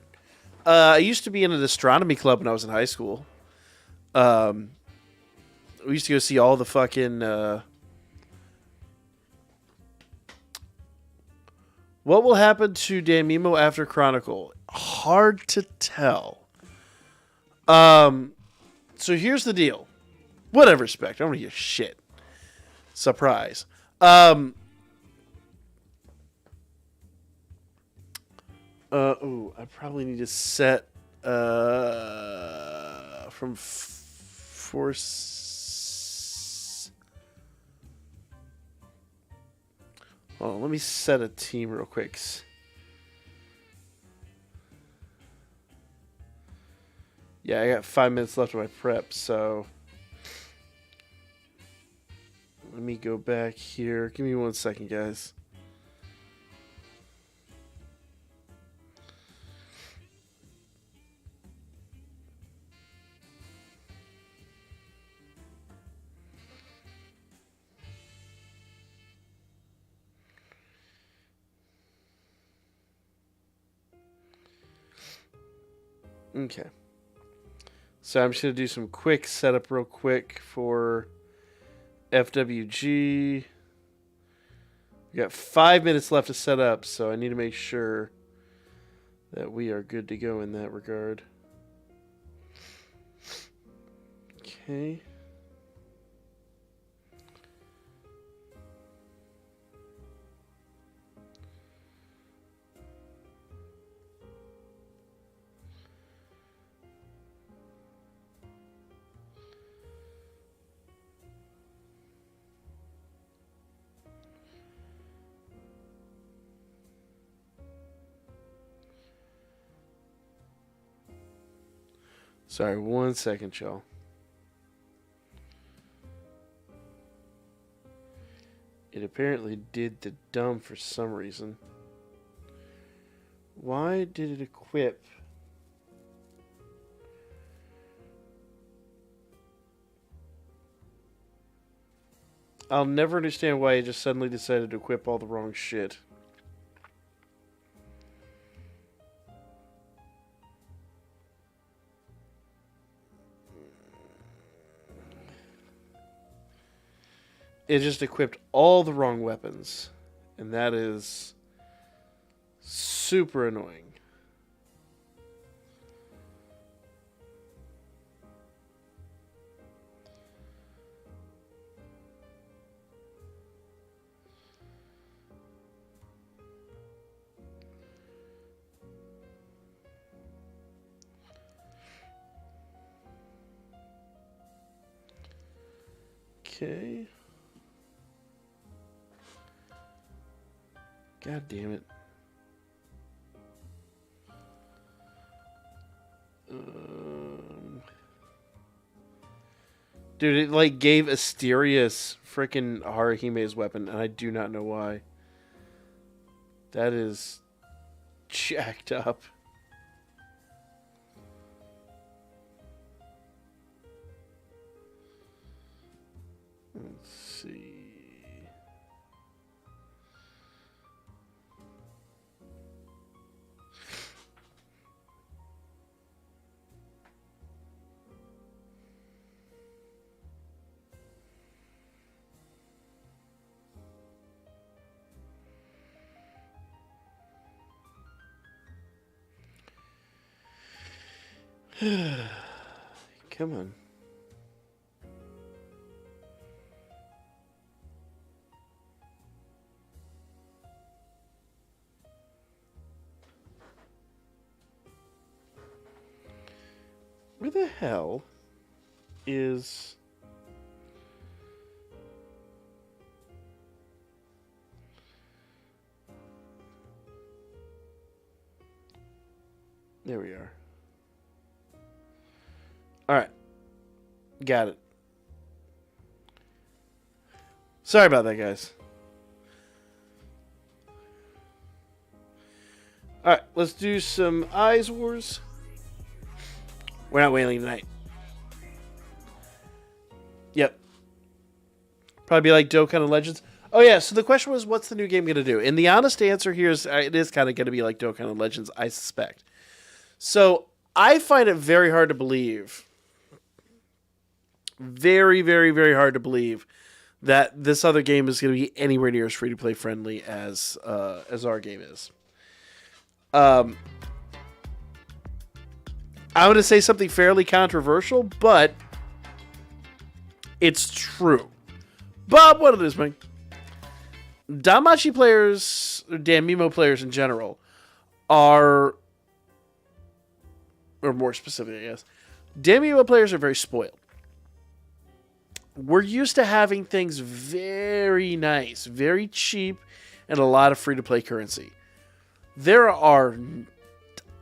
I used to be in an astronomy club when I was in high school. We used to go see all the fucking, what will happen to Danmemo after Chronicle? Hard to tell. So here's the deal. Whatever, Spectre, I don't hear shit. Surprise. I probably need to set from force. Hold on, let me set a team real quick. Yeah, I got 5 minutes left of my prep, so let me go back here. Give me 1 second, guys. Okay. So I'm just going to do some quick setup real quick for FWG. We got 5 minutes left to set up, so I need to make sure that we are good to go in that regard. Okay. Sorry, 1 second, y'all. It apparently did the dumb for some reason. Why did it equip? I'll never understand why it just suddenly decided to equip all the wrong shit. It just equipped all the wrong weapons. And that is super annoying. Okay. God damn it. Dude, it like gave Asterius freaking Haruhime's weapon, and I do not know why. That is jacked up. Let's see. Come on. Where the hell is... There we are. Alright. Got it. Sorry about that, guys. Alright, let's do some Eyes Wars. We're not whaling tonight. Yep. Probably be like Dokkan Legends. Oh yeah, so the question was, what's the new game going to do? And the honest answer here is, it is kind of going to be like Dokkan Legends, I suspect. So, I find it very hard to believe, very, very, very hard to believe that this other game is going to be anywhere near as free-to-play friendly as our game is. I'm going to say something fairly controversial, but it's true. Bob, what it is, man? Danmachi players, or Danmemo players in general, are, or more specifically, I guess, Danmemo players are very spoiled. We're used to having things very nice, very cheap, and a lot of free-to-play currency. There are,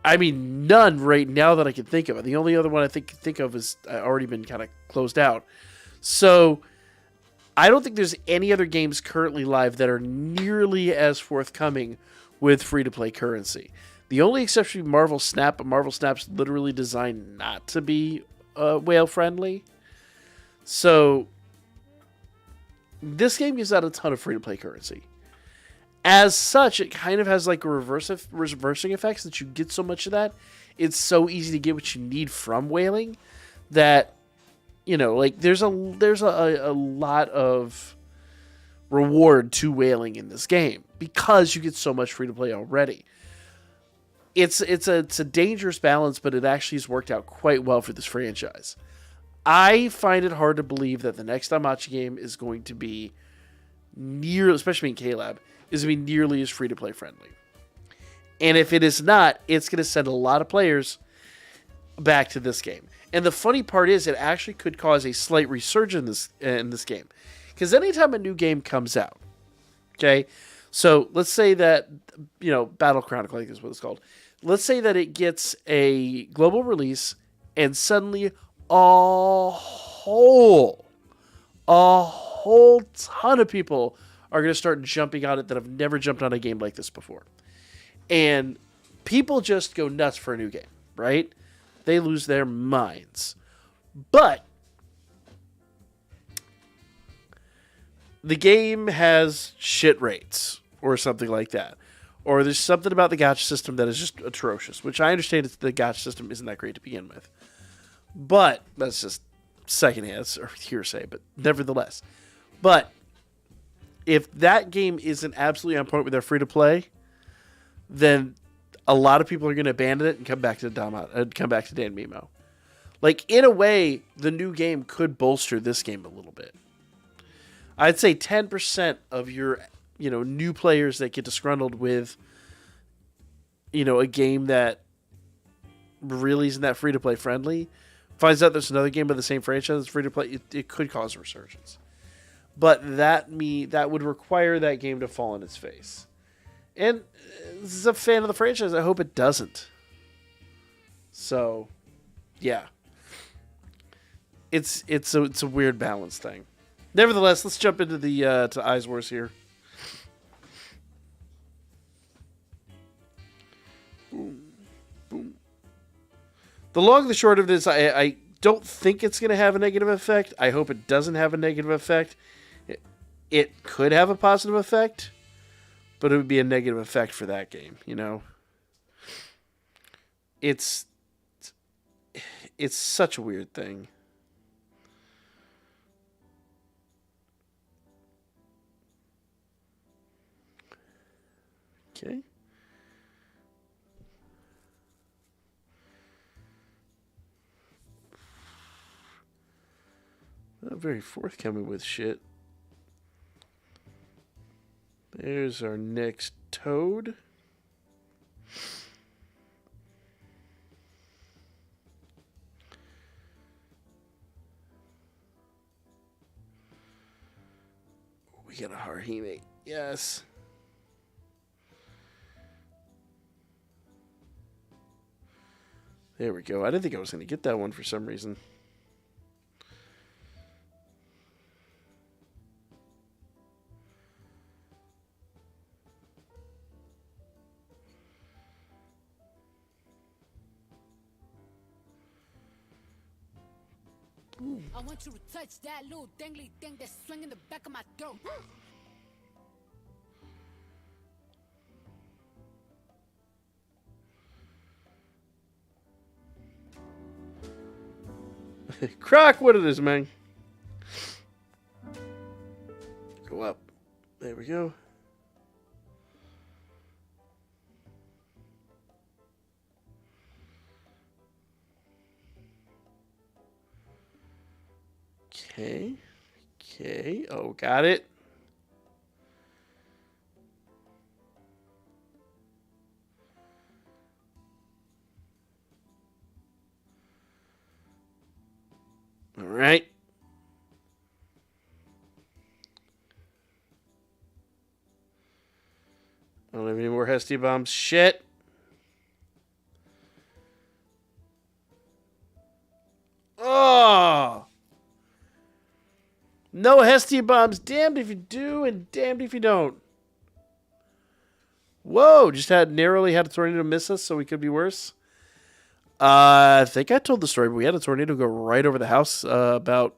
I mean, none right now that I can think of. The only other one I think of is already been kind of closed out. So, I don't think there's any other games currently live that are nearly as forthcoming with free-to-play currency. The only exception would be Marvel Snap, but Marvel Snap's literally designed not to be whale-friendly. So, this game gives out a ton of free-to-play currency. As such, it kind of has like a reversing effects that you get so much of that. It's so easy to get what you need from whaling that, you know, like there's a lot of reward to whaling in this game because you get so much free-to-play already. It's a dangerous balance, but it actually has worked out quite well for this franchise. I find it hard to believe that the next Danmachi game is going to be especially in K-Lab, is going to be nearly as free-to-play friendly. And if it is not, it's going to send a lot of players back to this game. And the funny part is it actually could cause a slight resurgence in this game. Because anytime a new game comes out, okay, so let's say that, you know, Battle Chronicle, I think is what it's called. Let's say that it gets a global release And suddenly a whole ton of people are going to start jumping on it that have never jumped on a game like this before. And people just go nuts for a new game, right? They lose their minds. But the game has shit rates or something like that. Or there's something about the gacha system that is just atrocious, which I understand the gacha system isn't that great to begin with. But that's just secondhand or hearsay, but nevertheless. But if that game isn't absolutely on point with their free-to-play, then a lot of people are going to abandon it and come back to Danmemo. Like, in a way, the new game could bolster this game a little bit. I'd say 10% of your, new players that get disgruntled with, a game that really isn't that free-to-play friendly, finds out there's another game of the same franchise that's free-to-play, it could cause a resurgence. But that would require that game to fall on its face. And as a fan of the franchise, I hope it doesn't. So, yeah. It's a weird balance thing. Nevertheless, let's jump into the to Eyes Wars here. Boom, boom. The long and the short of this, I don't think it's going to have a negative effect. I hope it doesn't have a negative effect. It could have a positive effect, but it would be a negative effect for that game, It's such a weird thing. Okay. Not very forthcoming with shit. There's our next toad. We got a Harhime. Yes. There we go. I didn't think I was going to get that one for some reason. I want you to touch that little dangly thing that's swinging the back of my throat. Croc, what it is, man? Go up. There we go. Okay. Okay. Oh, got it. All right. I don't have any more Hestia bombs. Shit. Oh. No Hestia bombs. Damned if you do and damned if you don't. Whoa. Just narrowly had a tornado miss us, so we could be worse. I think I told the story, but we had a tornado go right over the house about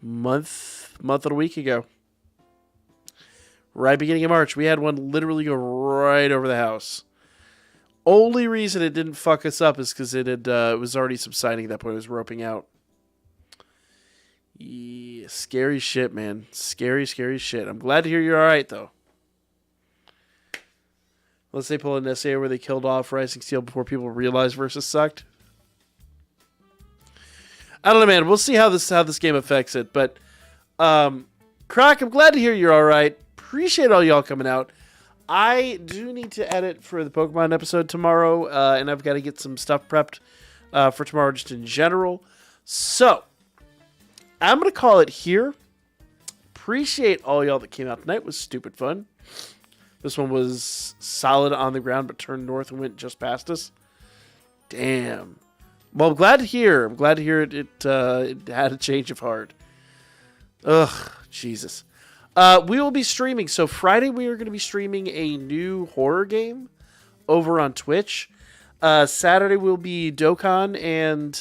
month and a week ago. Right beginning of March, we had one literally go right over the house. Only reason it didn't fuck us up is because it was already subsiding at that point. It was roping out. Yeah, scary shit, man. Scary, scary shit. I'm glad to hear you're all right, though. Unless they pull an essay where they killed off Rising Steel before people realized Versus sucked. I don't know, man. We'll see how this game affects it. But, Croc, I'm glad to hear you're all right. Appreciate all y'all coming out. I do need to edit for the Pokemon episode tomorrow, and I've got to get some stuff prepped for tomorrow just in general. So, I'm going to call it here. Appreciate all y'all that came out tonight. It was stupid fun. This one was solid on the ground, but turned north and went just past us. Damn. Well, I'm glad to hear. I'm glad to hear it had a change of heart. Ugh, Jesus. We will be streaming. So Friday we are going to be streaming a new horror game over on Twitch. Saturday will be Dokkan, and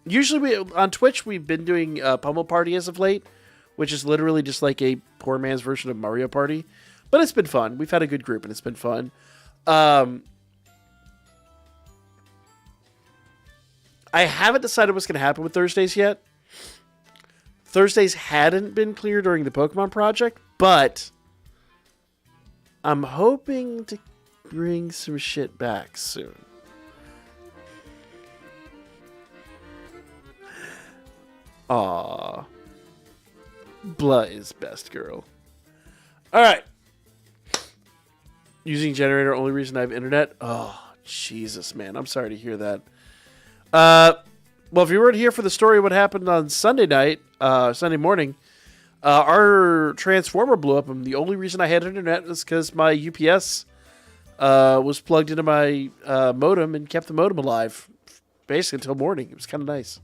usually on Twitch we've been doing Pummel Party as of late, which is literally just like a poor man's version of Mario Party. But it's been fun. We've had a good group, and it's been fun. I haven't decided what's going to happen with Thursdays yet. Thursdays hadn't been clear during the Pokemon project, but I'm hoping to bring some shit back soon. Aww. Blah is best girl. Alright. Using generator, only reason I have internet. Oh, Jesus, man. I'm sorry to hear that. Well, if you weren't here for the story of what happened on Sunday night, Sunday morning, our transformer blew up, and the only reason I had internet was because my UPS was plugged into my modem and kept the modem alive, basically until morning. It was kind of nice.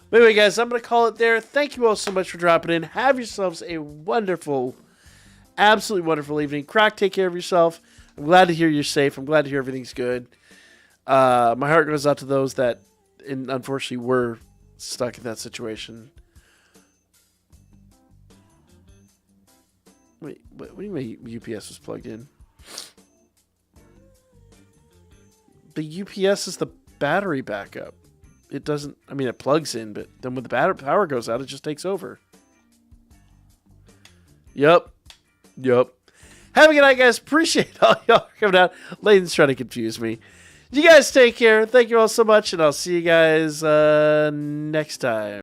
But anyway, guys, I'm going to call it there. Thank you all so much for dropping in. Have yourselves a wonderful, absolutely wonderful evening. Croc, take care of yourself. I'm glad to hear you're safe. I'm glad to hear everything's good. My heart goes out to those that, unfortunately, were stuck in that situation. Wait, what do you mean UPS was plugged in? The UPS is the battery backup. It doesn't, I mean, it plugs in, but then when the battery power goes out, it just takes over. Yep. Have a good night, guys. Appreciate all y'all coming out. Layden's trying to confuse me. You guys take care. Thank you all so much, and I'll see you guys next time.